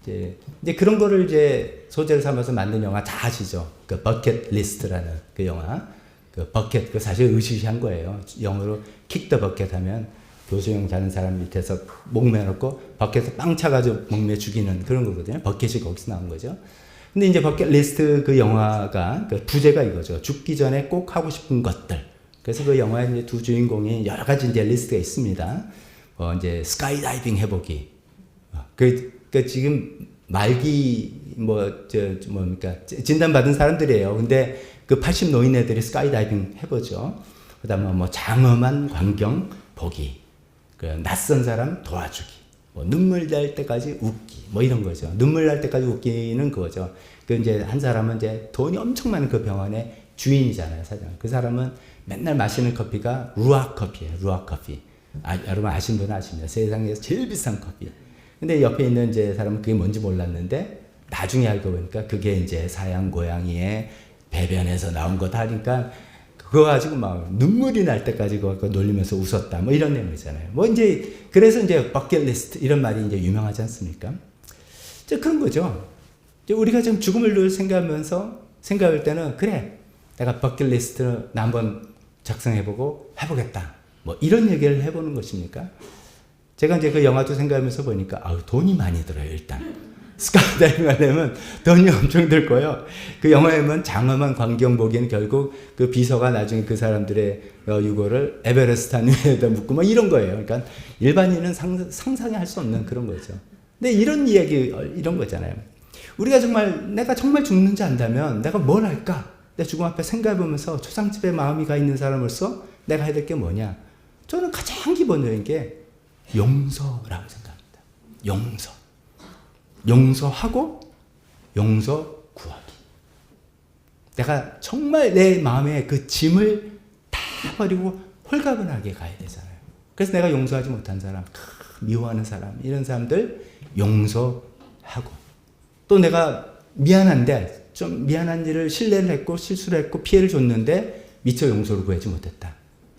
이제 그런 거를 이제 소재를 삼아서 만든 영화 다 아시죠? 그 버켓 리스트라는 그 영화. 그 버켓 그 사실 의시시한 거예요. 영어로 킥 더 버켓 하면 교수형 자는 사람 밑에서 목 매놓고 버켓에 빵 차가지고 목매 죽이는 그런 거거든요. 버켓이 거기서 나온 거죠. 근데 이제 버켓 리스트 그 영화가 그 부제가 이거죠. 죽기 전에 꼭 하고 싶은 것들. 그래서 그 영화에 이제 두 주인공이 여러 가지 이제 리스트가 있습니다. 이제 스카이 다이빙 해보기. 그 지금 말기 뭡니까 진단 받은 사람들이에요. 근데 그 80 노인네들이 스카이 다이빙 해보죠. 그다음에 뭐 장엄한 광경 보기. 그 낯선 사람 도와주기. 뭐 눈물 날 때까지 웃기. 뭐 이런 거죠. 눈물 날 때까지 웃기는 그거죠. 그 이제 한 사람은 이제 돈이 엄청 많은 그 병원의 주인이잖아요, 사장. 그 사람은 맨날 마시는 커피가 루악 커피예요. 루악 커피. 여러분 아시는 분은 아십니다. 세상에서 제일 비싼 커피. 근데 옆에 있는 이제 사람은 그게 뭔지 몰랐는데 나중에 알고 보니까 그게 이제 사양 고양이의 배변에서 나온 거다 하니까 그거 가지고 막 눈물이 날 때까지 그거 놀리면서 웃었다. 뭐 이런 내용이잖아요. 뭐 이제 그래서 이제 버킷리스트 이런 말이 이제 유명하지 않습니까? 이제 그런 거죠. 이제 우리가 지금 죽음을 늘 생각할 때는 그래 내가 버킷리스트 나 한번 작성해보고 해보겠다. 뭐 이런 얘기를 해보는 것입니까? 제가 이제 그 영화도 생각하면서 보니까 돈이 많이 들어요 일단. 스카이다이빙 하려면 돈이 엄청 들 거예요. 그 영화에 보면 장엄한 광경 보기는 결국 그 비서가 나중에 그 사람들의 유골을 에베레스트 위에다 묻고 뭐 이런 거예요. 그러니까 일반인은 상상이 할 수 없는 그런 거죠. 근데 이런 이야기 이런 거잖아요. 우리가 내가 정말 죽는지 안다면 내가 뭘 할까? 내 죽음 앞에 생각해보면서 초상집에 마음이 가 있는 사람으로서 내가 해야 될 게 뭐냐? 저는 가장 기본적인 게 용서라고 생각합니다. 용서하고 용서 구하기. 내가 정말 내 마음에 그 짐을 다 버리고 홀가분하게 가야 되잖아요. 그래서 내가 용서하지 못한 사람, 미워하는 사람, 이런 사람들 용서하고 또 내가 미안한데 좀 미안한 일을 신뢰를 했고 실수를 했고 피해를 줬는데 미처 용서를 구하지 못했다.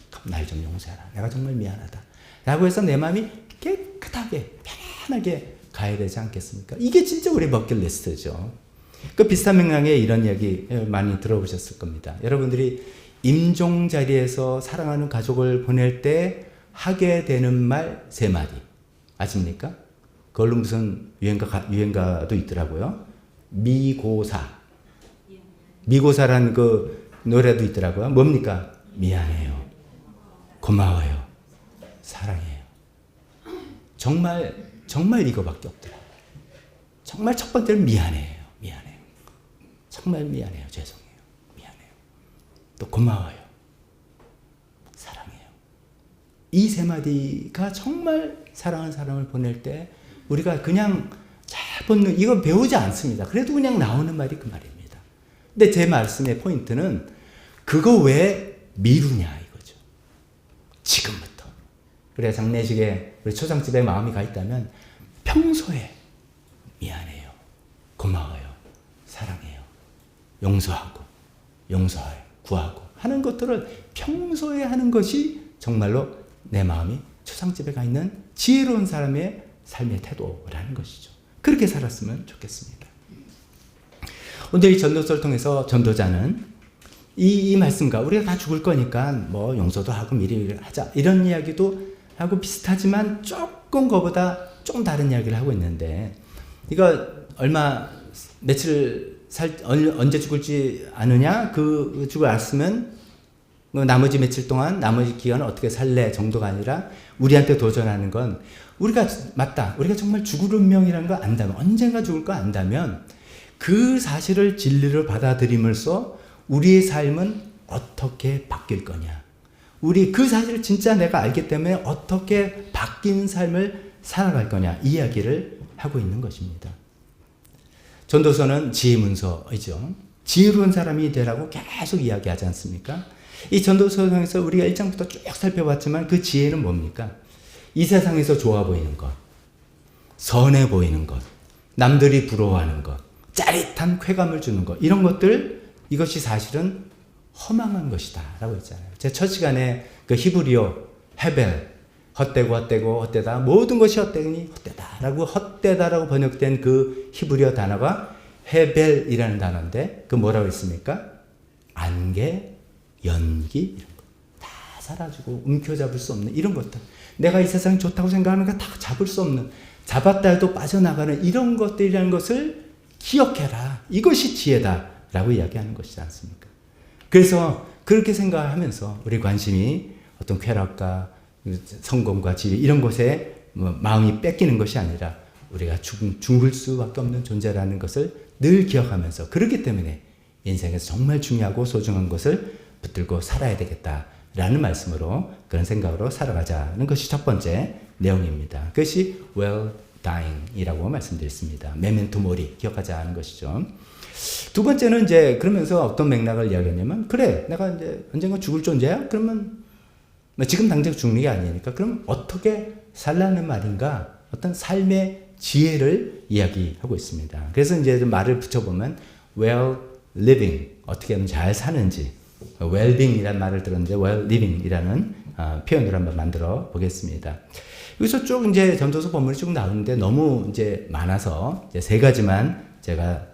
그럼 날 좀 용서해라. 내가 정말 미안하다. 라고 해서 내 마음이 깨끗하게 편안하게 가야 되지 않겠습니까? 이게 진짜 우리 버킷리스트죠. 그 비슷한 맥락의 이런 이야기 많이 들어보셨을 겁니다. 여러분들이 임종 자리에서 사랑하는 가족을 보낼 때 하게 되는 말 3마디 아십니까? 그걸로 무슨 유행가도 있더라고요. 미고사란 그 노래도 있더라고요. 뭡니까? 미안해요. 고마워요. 사랑해요. 정말 이거밖에 없더라고요. 정말 첫 번째는 미안해요. 정말 미안해요. 죄송해요. 미안해요. 또 고마워요. 사랑해요. 이 세 마디가 정말 사랑하는 사람을 보낼 때 우리가 그냥 잘 본능, 이거 배우지 않습니다. 그래도 그냥 나오는 말이 그 말입니다. 근데 제 말씀의 포인트는 그거 왜 미루냐 이거죠. 지금부터. 그래 장례식에 우리 초상집에 마음이 가 있다면 평소에 미안해요, 고마워요, 사랑해요, 용서하고 용서해 구하고 하는 것들을 평소에 하는 것이 정말로 내 마음이 초상집에 가 있는 지혜로운 사람의 삶의 태도라는 것이죠. 그렇게 살았으면 좋겠습니다. 오늘 이 전도서를 통해서 전도자는 이 말씀과 우리가 다 죽을 거니까 뭐 용서도 하고 미리 하자 이런 이야기도 하고 비슷하지만 조금 그거보다 좀 다른 이야기를 하고 있는데, 이거 언제 죽을지 아느냐? 그 죽을 알았으면 나머지 며칠 동안 나머지 기간을 어떻게 살래 정도가 아니라 우리한테 도전하는 건 우리가 정말 죽을 운명이라는 걸 안다면, 언젠가 죽을 거 안다면 그 사실을 진리로 받아들임으로써 우리의 삶은 어떻게 바뀔 거냐, 우리 그 사실을 진짜 내가 알기 때문에 어떻게 바뀐 삶을 살아갈 거냐, 이 이야기를 하고 있는 것입니다. 전도서는 지혜 문서이죠. 지혜로운 사람이 되라고 계속 이야기하지 않습니까? 이 전도서에서 우리가 1장부터 쭉 살펴봤지만 그 지혜는 뭡니까? 이 세상에서 좋아 보이는 것, 선해 보이는 것, 남들이 부러워하는 것, 짜릿한 쾌감을 주는 것, 이런 것들, 이것이 사실은 허망한 것이다 라고 했잖아요. 제 첫 시간에 그 히브리어 헤벨, 헛되다, 모든 것이 헛되다라고 번역된 그 히브리어 단어가 헤벨이라는 단어인데, 그 뭐라고 했습니까? 안개, 연기, 이런 거 다 사라지고 움켜잡을 수 없는 이런 것들, 내가 이 세상이 좋다고 생각하는 거 다 잡을 수 없는, 잡았다 해도 빠져나가는 이런 것들이라는 것을 기억해라, 이것이 지혜다 라고 이야기하는 것이지 않습니까? 그래서 그렇게 생각하면서 우리 관심이 어떤 쾌락과 성공과 지위 이런 것에 마음이 뺏기는 것이 아니라 우리가 죽을 수밖에 없는 존재라는 것을 늘 기억하면서, 그렇기 때문에 인생에서 정말 중요하고 소중한 것을 붙들고 살아야 되겠다라는 말씀으로, 그런 생각으로 살아가자는 것이 첫 번째 내용입니다. 그것이 well dying이라고 말씀드렸습니다. 메멘토 모리, 기억하자는 것이죠. 두 번째는 이제 그러면서 어떤 맥락을 이야기했냐면, 그래 내가 이제 언젠가 죽을 존재야? 그러면 지금 당장 죽는 게 아니니까 그럼 어떻게 살라는 말인가? 어떤 삶의 지혜를 이야기하고 있습니다. 그래서 이제 좀 말을 붙여보면 well living, 어떻게 하면 잘 사는지, well-being이라는 말을 들었는데 well living이라는 표현을 한번 만들어 보겠습니다. 여기서 쭉 이제 전도서 본문이 쭉 나오는데 너무 이제 많아서 이제 세 가지만 제가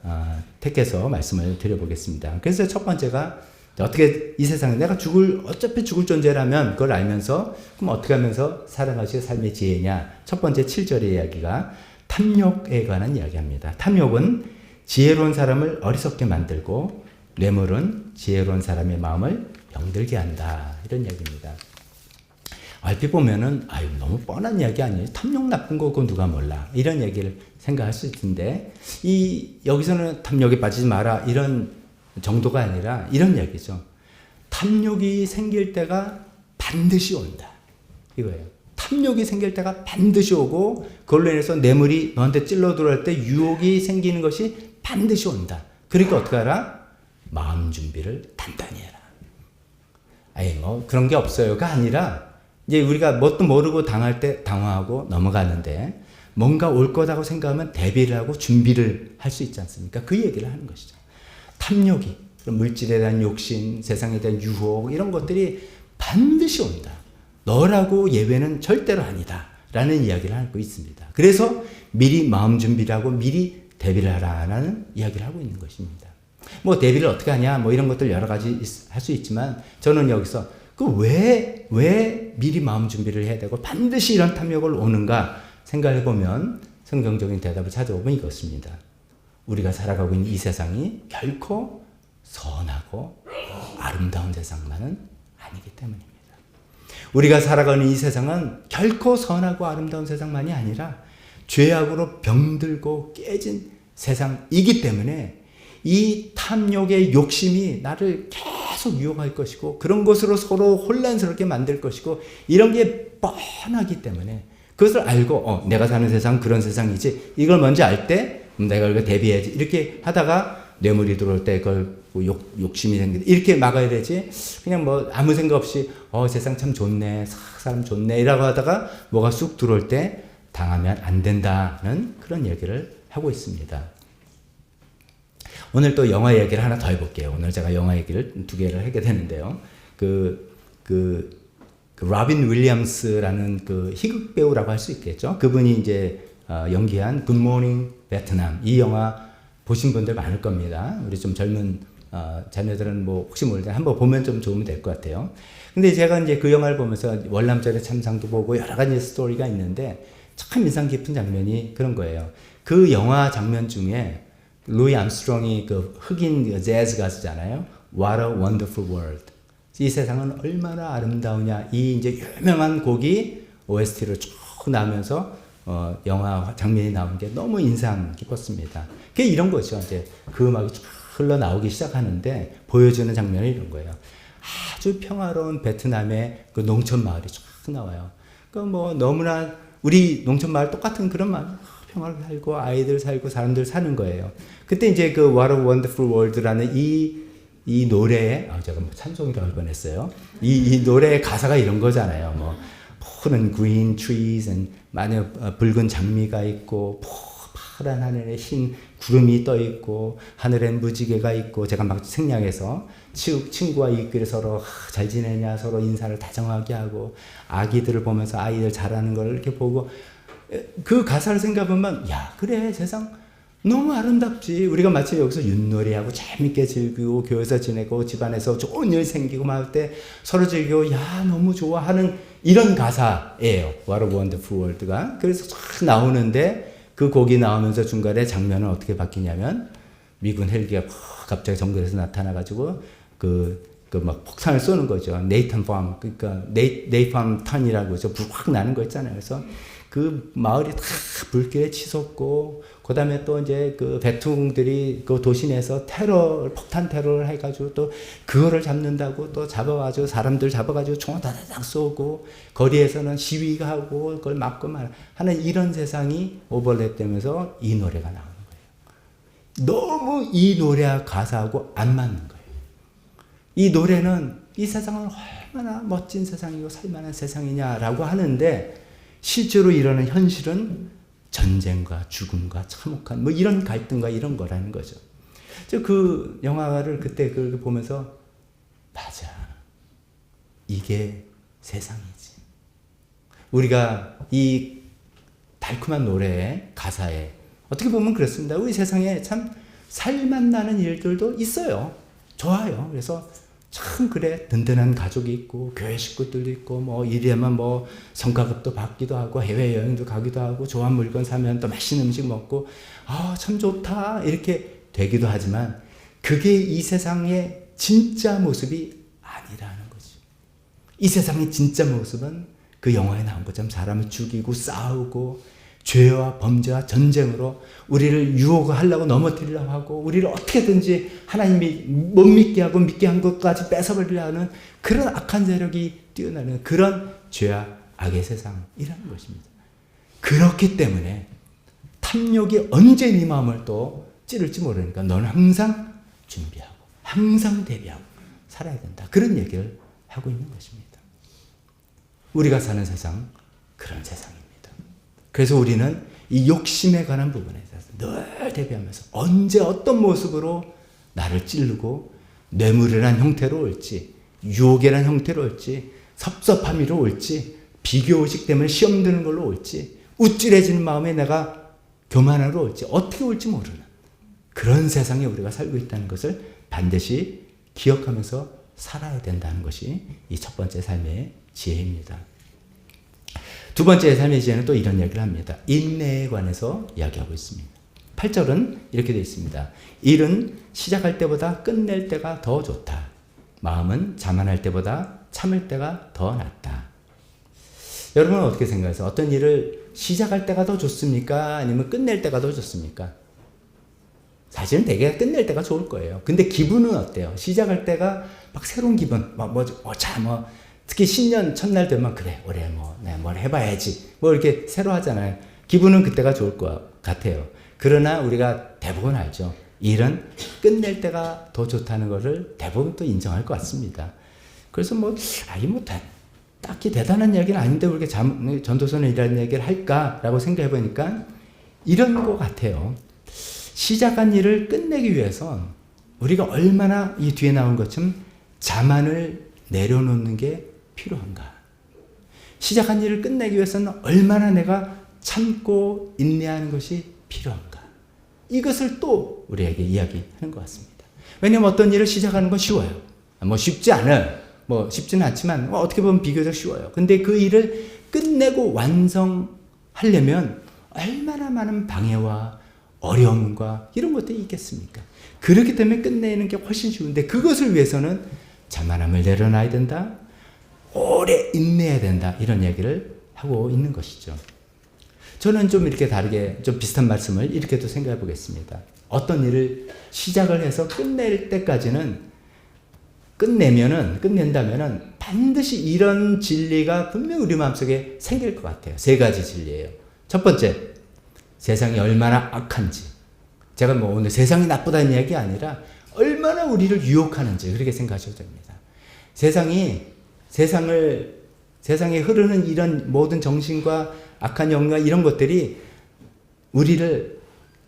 택해서 말씀을 드려보겠습니다. 그래서 첫 번째가 어떻게 이 세상에 내가 어차피 죽을 존재라면 그걸 알면서 그럼 어떻게 하면서 살아가시고 삶의 지혜냐. 첫 번째 7절의 이야기가 탐욕에 관한 이야기합니다. 탐욕은 지혜로운 사람을 어리석게 만들고 뇌물은 지혜로운 사람의 마음을 병들게 한다. 이런 이야기입니다. 얼핏 보면은 너무 뻔한 이야기 아니에요? 탐욕 나쁜 거 그거 누가 몰라. 이런 얘기를 생각할 수 있는데 여기서는 탐욕에 빠지지 마라 이런 정도가 아니라 이런 얘기죠. 탐욕이 생길 때가 반드시 온다. 이거예요. 탐욕이 생길 때가 반드시 오고 그걸로 인해서 뇌물이 너한테 찔러 들어올 때 유혹이 생기는 것이 반드시 온다. 그러니까 어떻게 하라? 마음 준비를 단단히 해라. 그런 게 없어요가 아니라 이제 우리가 뭣도 모르고 당할 때 당황하고 넘어가는데 뭔가 올 거다고 생각하면 대비를 하고 준비를 할 수 있지 않습니까? 그 얘기를 하는 것이죠. 탐욕이, 물질에 대한 욕심, 세상에 대한 유혹 이런 것들이 반드시 온다. 너라고 예외는 절대로 아니다. 라는 이야기를 하고 있습니다. 그래서 미리 마음 준비를 하고 미리 대비를 하라는 이야기를 하고 있는 것입니다. 대비를 어떻게 하냐 이런 것들 여러 가지 할 수 있지만 저는 여기서 왜 미리 마음 준비를 해야 되고 반드시 이런 탐욕을 오는가 생각해 보면 성경적인 대답을 찾아보면 이것입니다. 우리가 살아가고 있는 이 세상이 결코 선하고 아름다운 세상만은 아니기 때문입니다. 우리가 살아가는 이 세상은 결코 선하고 아름다운 세상만이 아니라 죄악으로 병들고 깨진 세상이기 때문에 이 탐욕의 욕심이 나를 계속 유혹할 것이고 그런 것으로 서로 혼란스럽게 만들 것이고 이런 게 뻔하기 때문에 그것을 알고 내가 사는 세상 그런 세상이지 이걸 먼저 알 때 내가 이거 대비해야지 이렇게 하다가 뇌물이 들어올 때 그걸 욕심이 생기다 이렇게 막아야 되지 그냥 뭐 아무 생각 없이 세상 참 좋네 사람 좋네 이라고 하다가 뭐가 쑥 들어올 때 당하면 안 된다는 그런 얘기를 하고 있습니다. 오늘 또 영화 얘기를 하나 더 해볼게요. 오늘 제가 영화 얘기를 2개를 하게 되는데요. 그 로빈 윌리엄스라는 그 희극 배우라고 할 수 있겠죠. 그분이 이제 연기한 굿모닝 베트남 이 영화 보신 분들 많을 겁니다. 우리 좀 젊은 자녀들은 뭐 혹시 모르는데 한번 보면 좀 좋으면 될 것 같아요. 근데 제가 이제 그 영화를 보면서 월남전의 참상도 보고 여러 가지 스토리가 있는데 참 인상 깊은 장면이 그런 거예요. 그 영화 장면 중에 루이 암스트롱이 그 흑인 재즈 가수잖아요. What a Wonderful World. 이 세상은 얼마나 아름다우냐. 이 이제 유명한 곡이 OST로 쭉 나오면서 영화 장면이 나온 게 너무 인상 깊었습니다. 그게 이런 거죠. 이제 그 음악이 쭉 흘러 나오기 시작하는데 보여주는 장면이 이런 거예요. 아주 평화로운 베트남의 그 농촌 마을이 쭉 나와요. 그 뭐 너무나 우리 농촌 마을 똑같은 그런 마을. 평화를 살고 아이들 살고 사람들 사는 거예요. 그때 이제 그 What a Wonderful World라는 이 노래에 제가 뭐 찬송이라고 할 뻔했어요. 이 노래의 가사가 이런 거잖아요. 뭐 푸른 green trees and 많은 붉은 장미가 있고 파란 하늘에 흰 구름이 떠 있고 하늘엔 무지개가 있고 제가 막 생략해서 친구와 이끼리 서로 잘 지내냐 서로 인사를 다정하게 하고 아기들을 보면서 아이들 잘하는 걸 이렇게 보고 그 가사를 생각해보면 야 그래 세상 너무 아름답지. 우리가 마치 여기서 윷놀이하고 재밌게 즐기고 교회에서 지내고 집안에서 좋은 일 생기고 막 할 때 서로 즐기고 야 너무 좋아하는 이런 가사예요. What a Wonderful World가. 그래서 쫙 나오는데 그 곡이 나오면서 중간에 장면은 어떻게 바뀌냐면 미군 헬기가 갑자기 정글에서 나타나가지고 막 폭탄을 쏘는 거죠. 네이탄 팜 그러니까 네이팜 턴이라고 해서 불 확 나는 거 있잖아요. 그래서 그 마을이 다 불길에 치솟고 그다음에 또 이제 그 배퉁들이 그 도시 내에서 폭탄 테러를 해가지고 또 그거를 잡는다고 또 잡아가지고 사람들 잡아가지고 총을 다다닥 쏘고 거리에서는 시위가 하고 그걸 막고 하는 이런 세상이 오버랩되면서 이 노래가 나오는 거예요. 너무 이 노래와 가사하고 안 맞는 거예요. 이 노래는 이 세상은 얼마나 멋진 세상이고 살만한 세상이냐라고 하는데 실제로 일어나는 현실은 전쟁과 죽음과 참혹한 뭐 이런 갈등과 이런 거라는 거죠. 저 그 영화를 그때 그 보면서 맞아. 이게 세상이지. 우리가 이 달콤한 노래의 가사에 어떻게 보면 그렇습니다. 우리 세상에 참 살맛 나는 일들도 있어요. 좋아요. 그래서 참 그래 든든한 가족이 있고 교회 식구들도 있고 뭐 이래만 뭐 성과급도 받기도 하고 해외여행도 가기도 하고 좋은 물건 사면 또 맛있는 음식 먹고 참 좋다 이렇게 되기도 하지만 그게 이 세상의 진짜 모습이 아니라는 거죠. 이 세상의 진짜 모습은 그 영화에 나온 것처럼 사람을 죽이고 싸우고 죄와 범죄와 전쟁으로 우리를 유혹하려고 넘어뜨리려고 하고 우리를 어떻게든지 하나님이 못 믿게 하고 믿게 한 것까지 뺏어버리려 하는 그런 악한 세력이 뛰어나는 그런 죄와 악의 세상이라는 것입니다. 그렇기 때문에 탐욕이 언제 네 마음을 또 찌를지 모르니까 너는 항상 준비하고 항상 대비하고 살아야 된다. 그런 얘기를 하고 있는 것입니다. 우리가 사는 세상 그런 세상입니다. 그래서 우리는 이 욕심에 관한 부분에 있어서 늘 대비하면서 언제 어떤 모습으로 나를 찌르고 뇌물이란 형태로 올지 유혹이란 형태로 올지 섭섭함이로 올지 비교의식 때문에 시험 드는 걸로 올지 우쭐해지는 마음에 내가 교만으로 올지 어떻게 올지 모르는 그런 세상에 우리가 살고 있다는 것을 반드시 기억하면서 살아야 된다는 것이 이 첫 번째 삶의 지혜입니다. 두 번째 삶의 지혜는 또 이런 이야기를 합니다. 인내에 관해서 이야기하고 있습니다. 8절은 이렇게 되어 있습니다. 일은 시작할 때보다 끝낼 때가 더 좋다. 마음은 자만할 때보다 참을 때가 더 낫다. 여러분은 어떻게 생각하세요? 어떤 일을 시작할 때가 더 좋습니까? 아니면 끝낼 때가 더 좋습니까? 사실은 되게 끝낼 때가 좋을 거예요. 근데 기분은 어때요? 시작할 때가 막 새로운 기분, 특히 신년 첫날 되면 그래, 올해 뭘 해봐야지. 이렇게 새로 하잖아요. 기분은 그때가 좋을 것 같아요. 그러나 우리가 대부분 알죠. 일은 끝낼 때가 더 좋다는 것을 대부분 또 인정할 것 같습니다. 그래서 딱히 대단한 이야기는 아닌데 왜 이렇게 전도서는 이런 얘기를 할까라고 생각해 보니까 이런 것 같아요. 시작한 일을 끝내기 위해선 우리가 얼마나 이 뒤에 나온 것처럼 자만을 내려놓는 게 필요한가. 시작한 일을 끝내기 위해서는 얼마나 내가 참고 인내하는 것이 필요한가. 이것을 또 우리에게 이야기하는 것 같습니다. 왜냐하면 어떤 일을 시작하는 건 쉬워요. 쉽지 않아요. 쉽지는 않지만 어떻게 보면 비교적 쉬워요. 근데 그 일을 끝내고 완성하려면 얼마나 많은 방해와 어려움과 이런 것들이 있겠습니까? 그렇기 때문에 끝내는 게 훨씬 쉬운데 그것을 위해서는 자만함을 내려놔야 된다. 오래 인내해야 된다. 이런 얘기를 하고 있는 것이죠. 저는 좀 이렇게 다르게 좀 비슷한 말씀을 이렇게도 생각해 보겠습니다. 어떤 일을 시작을 해서 끝낼 때까지는 끝낸다면은 반드시 이런 진리가 분명 우리 마음속에 생길 것 같아요. 3가지 진리예요. 첫 번째, 세상이 얼마나 악한지. 제가 오늘 세상이 나쁘다는 이야기 아니라 얼마나 우리를 유혹하는지 그렇게 생각하셔도 됩니다. 세상에 흐르는 이런 모든 정신과 악한 영과 이런 것들이 우리를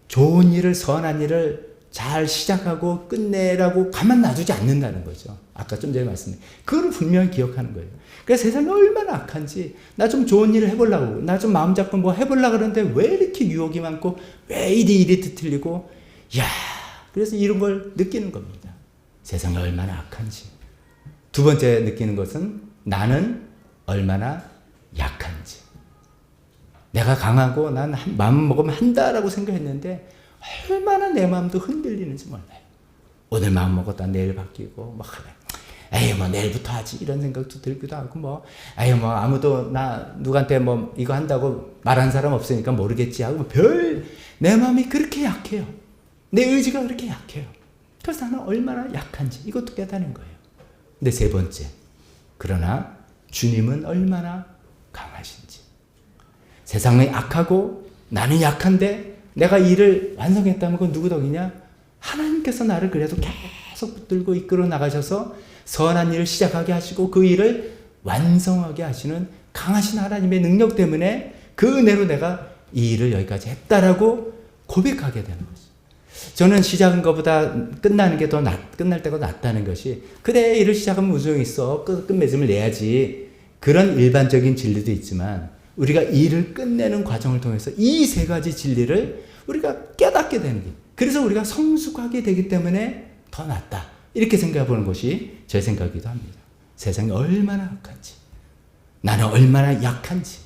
좋은 일을, 선한 일을 잘 시작하고 끝내라고 가만 놔두지 않는다는 거죠. 아까 좀 전에 말씀드린 그걸 분명히 기억하는 거예요. 그러니까 세상이 얼마나 악한지 나 좀 좋은 일을 해보려고 나 좀 마음 잡고 해보려고 그러는데 왜 이렇게 유혹이 많고 왜 이리 틀리고 그래서 이런 걸 느끼는 겁니다. 세상이 얼마나 악한지. 두 번째 느끼는 것은 나는 얼마나 약한지. 내가 강하고 난 마음 먹으면 한다라고 생각했는데 얼마나 내 마음도 흔들리는지 몰라요. 오늘 마음 먹었다 내일 바뀌고 내일부터 하지 이런 생각도 들기도 하고 아무도 누구한테 이거 한다고 말한 사람 없으니까 모르겠지 하고 내 마음이 그렇게 약해요. 내 의지가 그렇게 약해요. 그래서 나는 얼마나 약한지 이것도 깨닫는 거예요. 근데 세 번째, 그러나 주님은 얼마나 강하신지. 세상이 악하고 나는 약한데 내가 일을 완성했다면 그건 누구 덕이냐? 하나님께서 나를 그래도 계속 붙들고 이끌어 나가셔서 선한 일을 시작하게 하시고 그 일을 완성하게 하시는 강하신 하나님의 능력 때문에 그 은혜로 내가 이 일을 여기까지 했다라고 고백하게 되는 거죠. 저는 시작한 것보다 끝날 때가 더 낫다는 것이 그래 일을 시작하면 무슨 소용이 있어. 끝맺음을 내야지. 그런 일반적인 진리도 있지만 우리가 일을 끝내는 과정을 통해서 이 3가지 진리를 우리가 깨닫게 되는 게 그래서 우리가 성숙하게 되기 때문에 더 낫다. 이렇게 생각해 보는 것이 제 생각이기도 합니다. 세상이 얼마나 악한지 나는 얼마나 약한지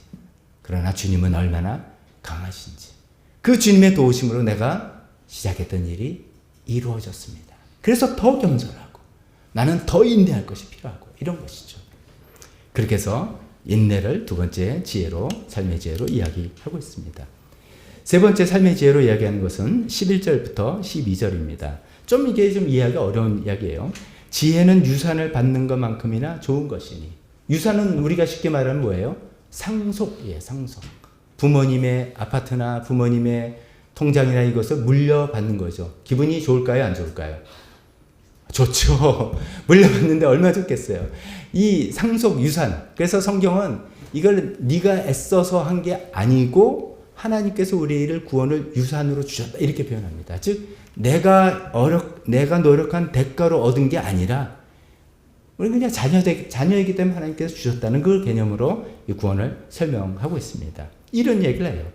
그러나 주님은 얼마나 강하신지 그 주님의 도우심으로 내가 시작했던 일이 이루어졌습니다. 그래서 더 겸손하고 나는 더 인내할 것이 필요하고 이런 것이죠. 그렇게 해서 인내를 두 번째 지혜로 삶의 지혜로 이야기하고 있습니다. 세 번째 삶의 지혜로 이야기하는 것은 11절부터 12절입니다. 이게 좀 이해하기가 어려운 이야기예요. 지혜는 유산을 받는 것만큼이나 좋은 것이니. 유산은 우리가 쉽게 말하면 뭐예요? 상속이에요. 상속. 부모님의 아파트나 부모님의 통장이나 이것을 물려받는 거죠. 기분이 좋을까요? 안 좋을까요? 좋죠. 물려받는데 얼마나 좋겠어요. 이 상속 유산. 그래서 성경은 이걸 네가 애써서 한 게 아니고 하나님께서 우리를 구원을 유산으로 주셨다. 이렇게 표현합니다. 즉 내가 노력한 대가로 얻은 게 아니라 우리 그냥 자녀이기 때문에 하나님께서 주셨다는 그 개념으로 이 구원을 설명하고 있습니다. 이런 얘기를 해요.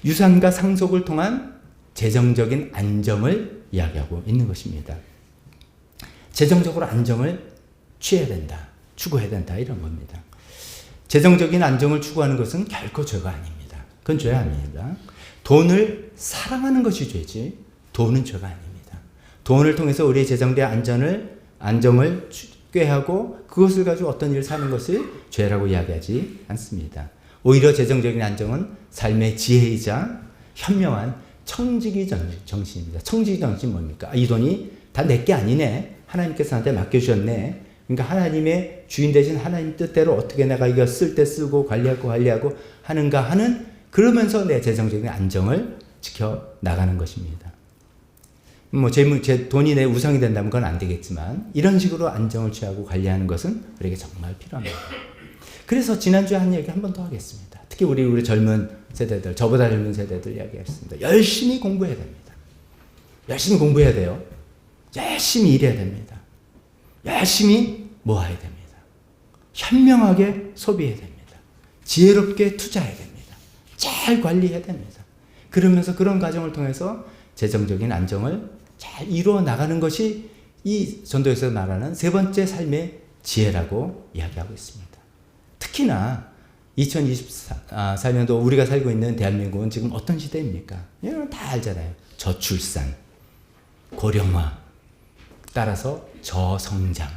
유산과 상속을 통한 재정적인 안정을 이야기하고 있는 것입니다. 재정적으로 안정을 취해야 된다. 추구해야 된다. 이런 겁니다. 재정적인 안정을 추구하는 것은 결코 죄가 아닙니다. 그건 죄 아닙니다. 돈을 사랑하는 것이 죄지 돈은 죄가 아닙니다. 돈을 통해서 우리의 재정의 안정을 꾀하고 그것을 가지고 어떤 일을 사는 것을 죄라고 이야기하지 않습니다. 오히려 재정적인 안정은 삶의 지혜이자 현명한 청지기 정신입니다. 청지기 정신 뭡니까? 이 돈이 다 내 게 아니네. 하나님께서 나한테 맡겨주셨네. 그러니까 하나님의 주인 대신 하나님 뜻대로 어떻게 내가 이거 쓸 때 쓰고 관리하고 하는가 하는, 그러면서 내 재정적인 안정을 지켜 나가는 것입니다. 뭐 제 돈이 내 우상이 된다면 그건 안 되겠지만 이런 식으로 안정을 취하고 관리하는 것은 우리에게 정말 필요합니다. 그래서 지난주에 한 얘기 한 번 더 하겠습니다. 특히 우리 젊은 세대들, 저보다 젊은 세대들 이야기했습니다. 열심히 공부해야 됩니다. 열심히 공부해야 돼요. 열심히 일해야 됩니다. 열심히 모아야 됩니다. 현명하게 소비해야 됩니다. 지혜롭게 투자해야 됩니다. 잘 관리해야 됩니다. 그러면서 그런 과정을 통해서 재정적인 안정을 잘 이루어 나가는 것이 이 전도에서 말하는 세 번째 삶의 지혜라고 이야기하고 있습니다. 특히나 2024년도 우리가 살고 있는 대한민국은 지금 어떤 시대입니까? 여러분 다 알잖아요. 저출산, 고령화, 따라서 저성장.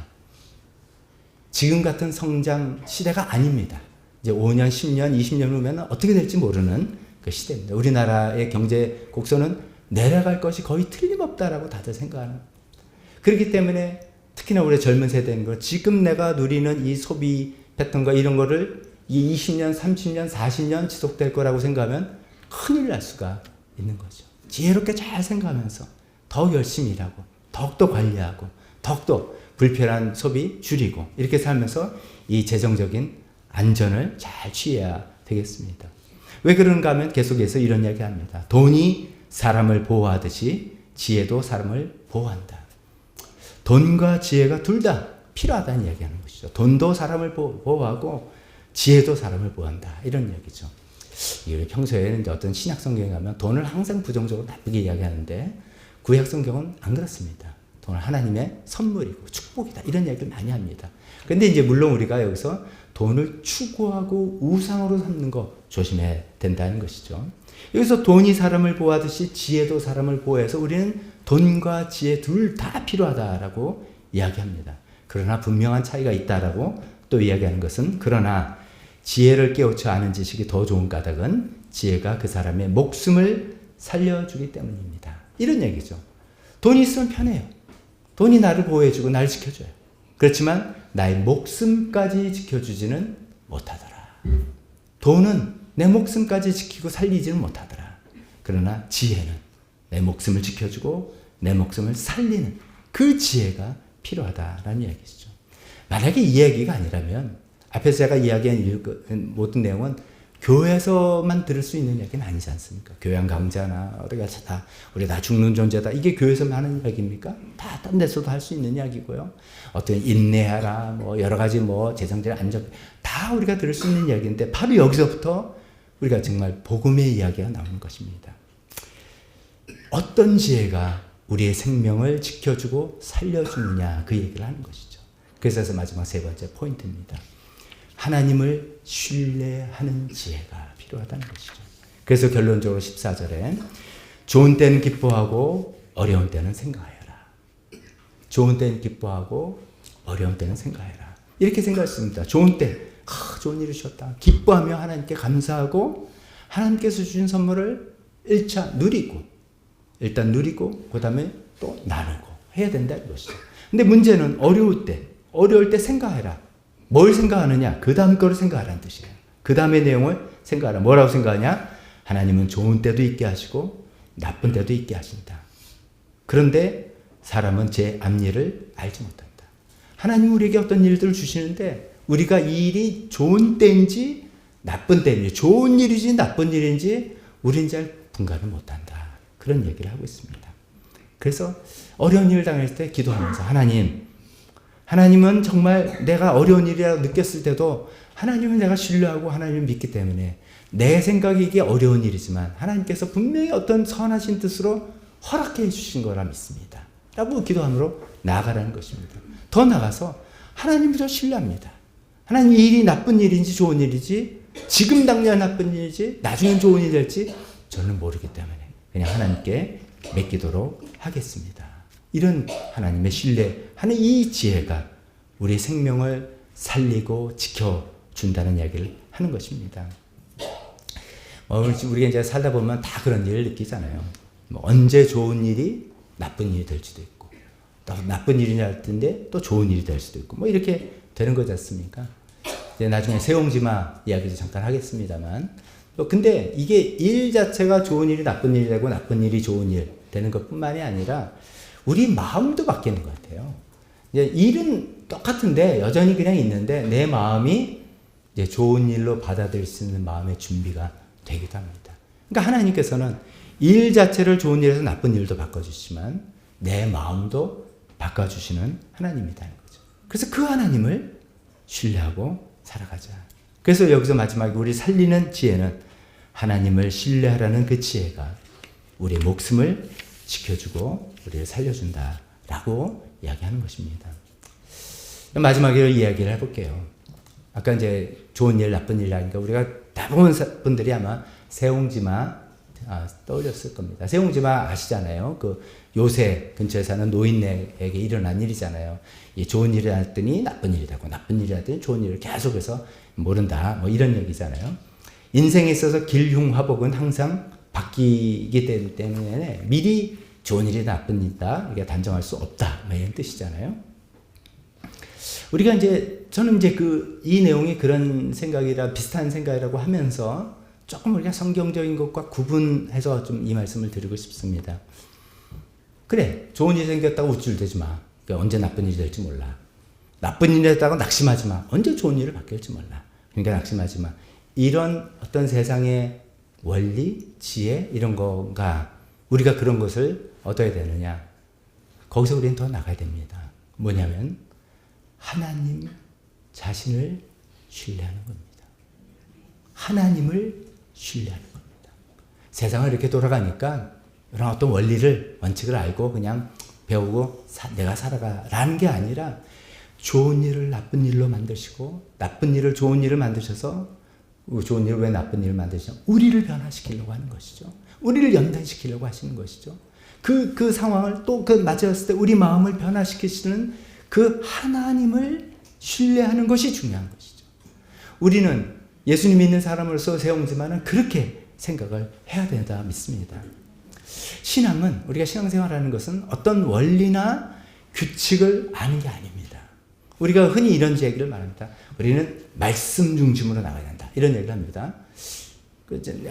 지금 같은 성장 시대가 아닙니다. 이제 5년, 10년, 20년 후면 어떻게 될지 모르는 그 시대입니다. 우리나라의 경제 곡선은 내려갈 것이 거의 틀림없다라고 다들 생각하는. 그렇기 때문에 특히나 우리 젊은 세대인 거, 지금 내가 누리는 이 소비 패턴과 이런 거를 이 20년, 30년, 40년 지속될 거라고 생각하면 큰일 날 수가 있는 거죠. 지혜롭게 잘 생각하면서 더욱 열심히 일하고 더욱더 관리하고 더욱더 불필요한 소비 줄이고 이렇게 살면서 이 재정적인 안전을 잘 취해야 되겠습니다. 왜 그런가 하면 계속해서 이런 이야기 합니다. 돈이 사람을 보호하듯이 지혜도 사람을 보호한다. 돈과 지혜가 둘 다 필요하다는 이야기하는 것이죠. 돈도 사람을 보호하고 지혜도 사람을 보호한다. 이런 이야기죠. 우리 평소에는 이제 어떤 신약 성경에 가면 돈을 항상 부정적으로 나쁘게 이야기하는데 구약 성경은 안 그렇습니다. 돈은 하나님의 선물이고 축복이다. 이런 이야기를 많이 합니다. 그런데 이제 물론 우리가 여기서 돈을 추구하고 우상으로 삼는 거 조심해야 된다는 것이죠. 여기서 돈이 사람을 보호하듯이 지혜도 사람을 보호해서 우리는 돈과 지혜 둘 다 필요하다라고 이야기합니다. 그러나 분명한 차이가 있다라고 또 이야기하는 것은, 그러나 지혜를 깨우쳐 아는 지식이 더 좋은 까닭은 지혜가 그 사람의 목숨을 살려주기 때문입니다. 이런 얘기죠. 돈이 있으면 편해요. 돈이 나를 보호해주고 나를 지켜줘요. 그렇지만 나의 목숨까지 지켜주지는 못하더라. 돈은 내 목숨까지 지키고 살리지는 못하더라. 그러나 지혜는 내 목숨을 지켜주고 내 목숨을 살리는 그 지혜가 필요하다라는 이야기죠. 만약에 이 이야기가 아니라면 앞에서 제가 이야기한 모든 내용은 교회에서만 들을 수 있는 이야기는 아니지 않습니까? 교양 강좌나 어디 가서 다 우리 다 죽는 존재다. 이게 교회에서만 하는 이야기입니까? 다 딴 데서도 할 수 있는 이야기고요. 어떤 인내하라, 뭐 여러 가지 뭐 재정적 안정 다 우리가 들을 수 있는 이야기인데 바로 여기서부터 우리가 정말 복음의 이야기가 나오는 것입니다. 어떤 지혜가 우리의 생명을 지켜주고 살려주느냐 그 얘기를 하는 것이죠. 그래서 마지막 세 번째 포인트입니다. 하나님을 신뢰하는 지혜가 필요하다는 것이죠. 그래서 결론적으로 14절에 좋은 때는 기뻐하고 어려운 때는 생각하여라. 좋은 때는 기뻐하고 어려운 때는 생각하여라. 이렇게 생각했습니다. 좋은 때 좋은 일을 주셨다. 기뻐하며 하나님께 감사하고 하나님께서 주신 선물을 1차 누리고 일단 누리고 그 다음에 또 나누고 해야 된다는 것이죠. 근데 문제는 어려울 때 생각해라. 뭘 생각하느냐? 그 다음 거를 생각하라는 뜻이에요. 그 다음의 내용을 생각하라. 뭐라고 생각하냐? 하나님은 좋은 때도 있게 하시고 나쁜 때도 있게 하신다. 그런데 사람은 제 앞일을 알지 못한다. 하나님 우리에게 어떤 일들을 주시는데 우리가 이 일이 좋은 때인지 나쁜 때인지 좋은 일인지 나쁜 일인지 우리는 잘 분간을 못한다. 그런 얘기를 하고 있습니다. 그래서 어려운 일을 당할 때 기도하면서 하나님은 정말 내가 어려운 일이라고 느꼈을 때도 하나님을 내가 신뢰하고 하나님을 믿기 때문에 내 생각이 이게 어려운 일이지만 하나님께서 분명히 어떤 선하신 뜻으로 허락해 주신 거라 믿습니다. 라고 기도함으로 나아가라는 것입니다. 더 나아가서 하나님을 저 신뢰합니다. 하나님 이 일이 나쁜 일인지 좋은 일이지 지금 당장 나쁜 일이지 나중엔 좋은 일이 될지 저는 모르기 때문에 그냥 하나님께 맡기도록 하겠습니다. 이런 하나님의 신뢰하는 이 지혜가 우리 생명을 살리고 지켜준다는 이야기를 하는 것입니다. 우리가 이제 살다 보면 다 그런 일을 느끼잖아요. 뭐 언제 좋은 일이 나쁜 일이 될 수도 있고, 또 나쁜 일이 날 텐데 또 좋은 일이 될 수도 있고, 뭐 이렇게 되는 거지 않습니까? 이제 나중에 세옹지마 이야기도 잠깐 하겠습니다만, 근데 이게 일 자체가 좋은 일이 나쁜 일이 되고 나쁜 일이 좋은 일 되는 것뿐만이 아니라 우리 마음도 바뀌는 것 같아요. 이제 일은 똑같은데 여전히 그냥 있는데 내 마음이 이제 좋은 일로 받아들일 수 있는 마음의 준비가 되기도 합니다. 그러니까 하나님께서는 일 자체를 좋은 일에서 나쁜 일도 바꿔주시지만 내 마음도 바꿔주시는 하나님이라는 거죠. 그래서 그 하나님을 신뢰하고 살아가자. 그래서 여기서 마지막에 우리 살리는 지혜는 하나님을 신뢰하라는 그 지혜가 우리의 목숨을 지켜주고 우리를 살려준다라고 이야기하는 것입니다. 마지막에 이야기를 해볼게요. 아까 이제 좋은 일, 나쁜 일 하니까 우리가 대부분 분들이 아마 세옹지마 떠올렸을 겁니다. 세옹지마 아시잖아요. 그 요새 근처에 사는 노인네에게 일어난 일이잖아요. 이 좋은 일을 했더니 나쁜 일이 되고 나쁜 일을 했더니 좋은 일을 계속해서 모른다. 뭐 이런 얘기잖아요. 인생에 있어서 길흉화복은 항상 바뀌기 되기 때문에 미리 좋은 일이 나쁜 일이다 이게 단정할 수 없다. 뭐 이런 뜻이잖아요. 우리가 이제 저는 이제 이 내용이 그런 생각이라 비슷한 생각이라고 하면서 조금 우리가 성경적인 것과 구분해서 좀 이 말씀을 드리고 싶습니다. 그래, 좋은 일이 생겼다고 우쭐대지 마. 그러니까 언제 나쁜 일이 될지 몰라. 나쁜 일이 됐다고 낙심하지 마. 언제 좋은 일을 바뀔지 몰라. 그러니까 낙심하지 마. 이런 어떤 세상의 원리, 지혜 이런 거가 우리가 그런 것을 얻어야 되느냐. 거기서 우리는 더 나가야 됩니다. 뭐냐면 하나님 자신을 신뢰하는 겁니다. 하나님을 신뢰하는 겁니다. 세상을 이렇게 돌아가니까 이런 어떤 원리를, 원칙을 알고 그냥 배우고 내가 살아가라는 게 아니라 좋은 일을 나쁜 일로 만드시고 나쁜 일을 좋은 일을 만드셔서 좋은 일을 왜 나쁜 일을 만드시냐? 우리를 변화시키려고 하는 것이죠. 우리를 연단시키려고 하시는 것이죠. 그 상황을 또 맞이했을 때 우리 마음을 변화시키시는 그 하나님을 신뢰하는 것이 중요한 것이죠. 우리는 예수님 믿는 사람으로서 세옹지마는 그렇게 생각을 해야 된다 믿습니다. 신앙은 우리가 신앙생활하는 것은 어떤 원리나 규칙을 아는 게 아닙니다. 우리가 흔히 이런 얘기를 말합니다. 우리는 말씀 중심으로 나가야 한다. 이런 얘기를 합니다.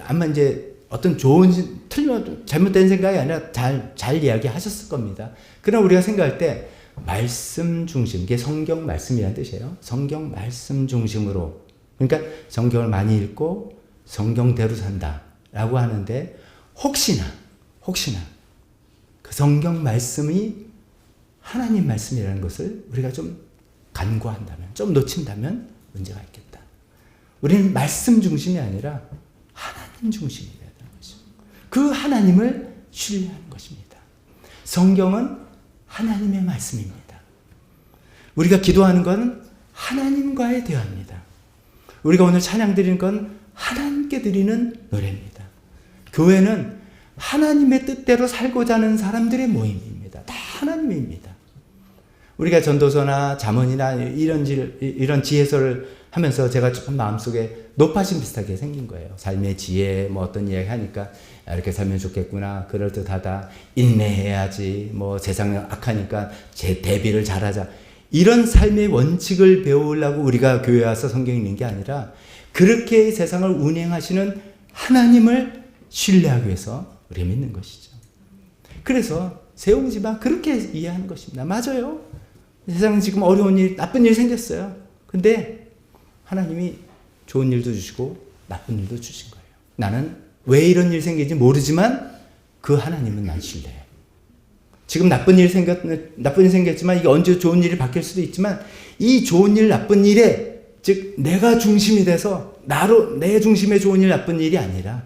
아마 이제 어떤 잘못된 생각이 아니라 잘 이야기하셨을 겁니다. 그러나 우리가 생각할 때 말씀 중심, 이게 성경 말씀이라는 뜻이에요. 성경 말씀 중심으로. 그러니까 성경을 많이 읽고 성경대로 산다라고 하는데 혹시나 그 성경 말씀이 하나님 말씀이라는 것을 우리가 좀 간과한다면, 좀 놓친다면 문제가 있겠다. 우리는 말씀 중심이 아니라 하나님 중심이 되는 것이죠. 그 하나님을 신뢰하는 것입니다. 성경은 하나님의 말씀입니다. 우리가 기도하는 것은 하나님과의 대화입니다. 우리가 오늘 찬양 드리는 건 하나님께 드리는 노래입니다. 교회는 하나님의 뜻대로 살고자 하는 사람들의 모임입니다. 다 하나님입니다. 우리가 전도서나 잠언이나 이런 지혜서를 하면서 제가 조금 마음속에 높아심 비슷하게 생긴 거예요. 삶의 지혜, 뭐 어떤 이야기 하니까 이렇게 살면 좋겠구나, 그럴듯하다, 인내해야지, 뭐 세상이 악하니까 대비를 잘하자. 이런 삶의 원칙을 배우려고 우리가 교회에 와서 성경 읽는 게 아니라 그렇게 세상을 운행하시는 하나님을 신뢰하기 위해서 우리가 믿는 것이죠. 그래서 세옹지마 그렇게 이해하는 것입니다. 맞아요. 세상은 지금 어려운 일, 나쁜 일이 생겼어요. 근데 하나님이 좋은 일도 주시고 나쁜 일도 주신 거예요. 나는 왜 이런 일이 생기는지 모르지만 그 하나님은 난 신뢰해. 지금 나쁜 일이 생겼지만 이게 언제 좋은 일이 바뀔 수도 있지만 이 좋은 일, 나쁜 일에 즉 내가 중심이 돼서 내 중심의 좋은 일, 나쁜 일이 아니라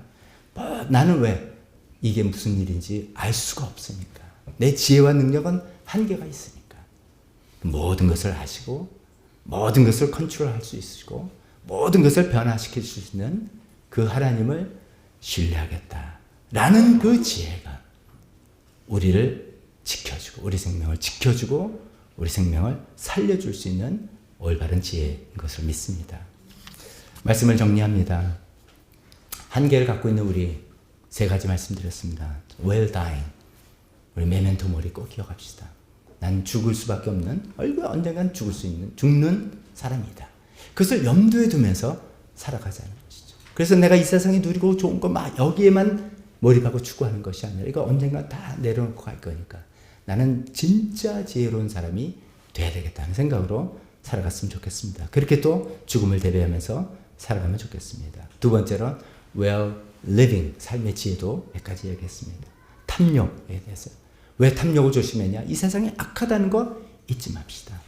나는 왜 이게 무슨 일인지 알 수가 없으니까. 내 지혜와 능력은 한계가 있으니까. 모든 것을 아시고 모든 것을 컨트롤할 수 있으시고 모든 것을 변화시킬 수 있는 그 하나님을 신뢰하겠다라는 그 지혜가 우리를 지켜주고 우리 생명을 지켜주고 우리 생명을 살려줄 수 있는 올바른 지혜인 것을 믿습니다. 말씀을 정리합니다. 한계를 갖고 있는 우리 세 가지 말씀드렸습니다. Well dying. 우리 메멘토 모리 꼭 기억합시다. 난 죽을 수밖에 없는, 언젠간 죽을 수 있는, 죽는 사람이다. 그것을 염두에 두면서 살아가자는 것이죠. 그래서 내가 이 세상에 누리고 좋은 거 막 여기에만 몰입하고 추구하는 것이 아니라 이거 언젠가 다 내려놓고 갈 거니까 나는 진짜 지혜로운 사람이 돼야 되겠다는 생각으로 살아갔으면 좋겠습니다. 그렇게 또 죽음을 대비하면서 살아가면 좋겠습니다. 두 번째로 well living, 삶의 지혜도 몇 가지 얘기했습니다. 탐욕에 대해서. 왜 탐욕을 조심했냐? 이 세상이 악하다는 거 잊지 맙시다.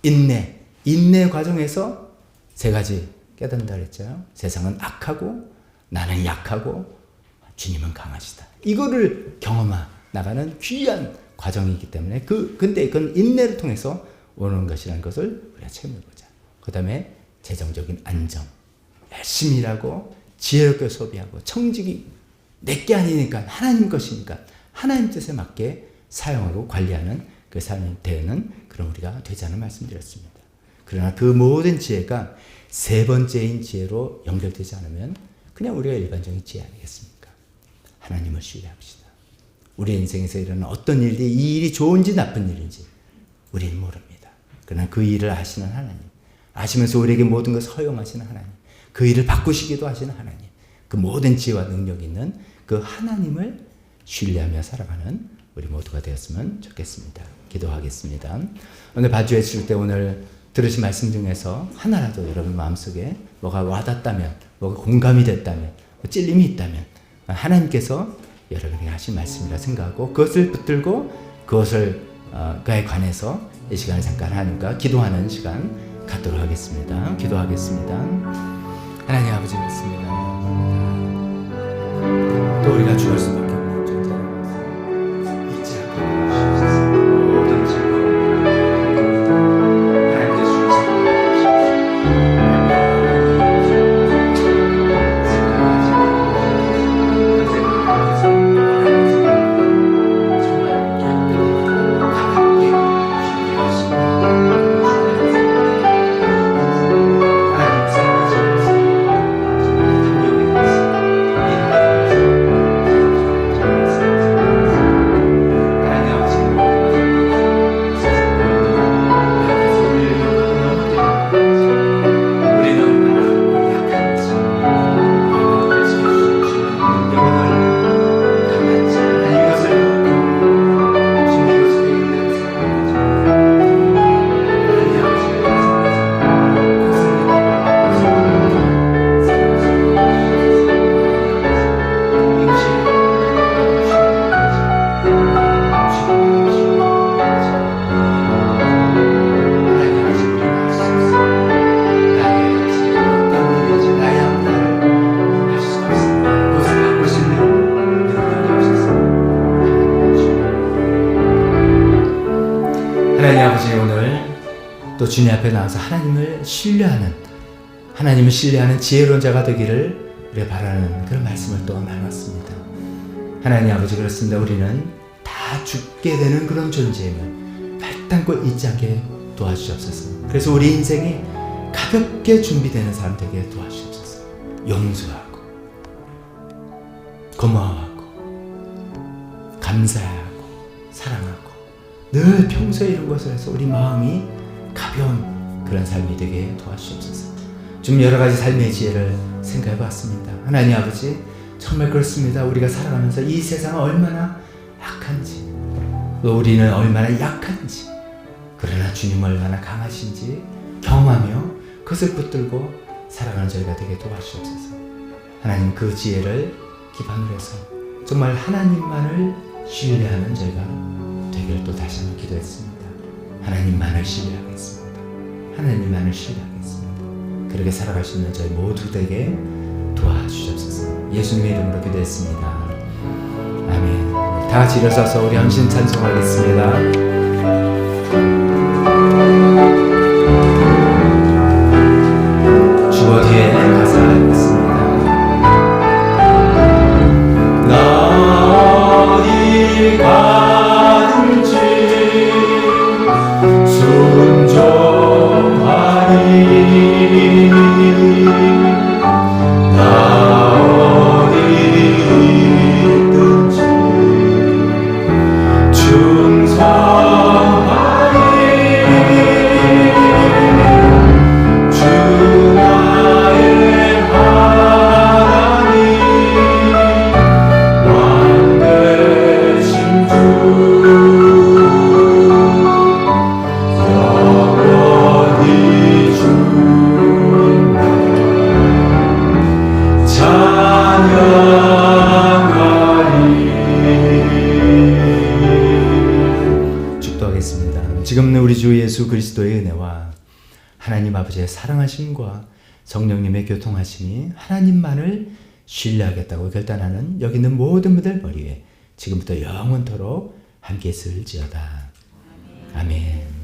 인내 과정에서 세 가지 깨닫는다 그랬죠. 세상은 악하고 나는 약하고 주님은 강하시다. 이거를 경험하 나가는 귀한 과정이기 때문에 근데 그건 인내를 통해서 오는 것이라는 것을 우리가 체험해보자. 그 다음에 재정적인 안정, 열심히 일하고 지혜롭게 소비하고 청직이 내게 아니니까 하나님 것이니까 하나님 뜻에 맞게 사용하고 관리하는 그 삶이 되는 그런 우리가 되자는 말씀드렸습니다. 그러나 그 모든 지혜가 세 번째인 지혜로 연결되지 않으면 그냥 우리가 일반적인 지혜 아니겠습니까? 하나님을 신뢰합시다. 우리 인생에서 일어나는 어떤 일이 이 일이 좋은지 나쁜 일인지 우리는 모릅니다. 그러나 그 일을 아시는 하나님, 아시면서 우리에게 모든 것을 허용하시는 하나님, 그 일을 바꾸시기도 하시는 하나님, 그 모든 지혜와 능력이 있는 그 하나님을 신뢰하며 살아가는 우리 모두가 되었으면 좋겠습니다. 기도하겠습니다. 오늘 반주했을 때 오늘 들으신 말씀 중에서 하나라도 여러분 마음속에 뭐가 와닿다면, 뭐가 공감이 됐다면, 찔림이 있다면 하나님께서 여러분에게 하신 말씀이라 생각하고 그것을 붙들고 그에 관해서 이 시간에 잠깐 하나님과 기도하는 시간 갖도록 하겠습니다. 기도하겠습니다. 하나님 아버지 믿습니다. 또 우리가 죽을 수밖에 없는 존재라는 것을 잊지 않고 주옵소서. 모든 즐거움 하나님께 하나님 아버지 오늘 또 주님 앞에 나와서 하나님을 신뢰하는 지혜로운 자가 되기를 우리가 바라는 그런 말씀을 또 나눴습니다. 하나님 아버지 그렇습니다. 우리는 다 죽게 되는 그런 존재임을 발단코 잊지 않게 도와주시옵소서. 그래서 우리 인생이 가볍게 준비되는 사람 되게 도와주시옵소서. 용서하고 고마워하고 감사하고 사랑하고 늘 평소에 이런 것을 해서 우리 마음이 가벼운 그런 삶이 되게 도와주시옵소서. 좀 여러 가지 삶의 지혜를 생각해 봤습니다. 하나님 아버지 정말 그렇습니다. 우리가 살아가면서 이 세상은 얼마나 악한지 또 우리는 얼마나 약한지 그러나 주님 얼마나 강하신지 경험하며 그것을 붙들고 살아가는 저희가 되게 도와주시옵소서. 하나님 그 지혜를 기반으로 해서 정말 하나님만을 신뢰하는 저희가 되기를 또 다시 한번 기도했습니다. 하나님만을 신뢰하겠습니다. 하나님만을 신뢰하겠습니다. 그렇게 살아갈 수 있는 저희 모두에게 도와주시옵소서. 예수님의 이름으로 기도했습니다. 아멘. 다 같이 일어서서 우리 헌신 찬송하겠습니다. 주어 뒤에 가사 있습니다. 나 어디 가든지 순종하리 나 주 예수 그리스도의 은혜와 하나님 아버지의 사랑하심과 성령님의 교통하심이 하나님만을 신뢰하겠다고 결단하는 여기 있는 모든 분들 머리에 지금부터 영원토록 함께 있을지어다. 아멘.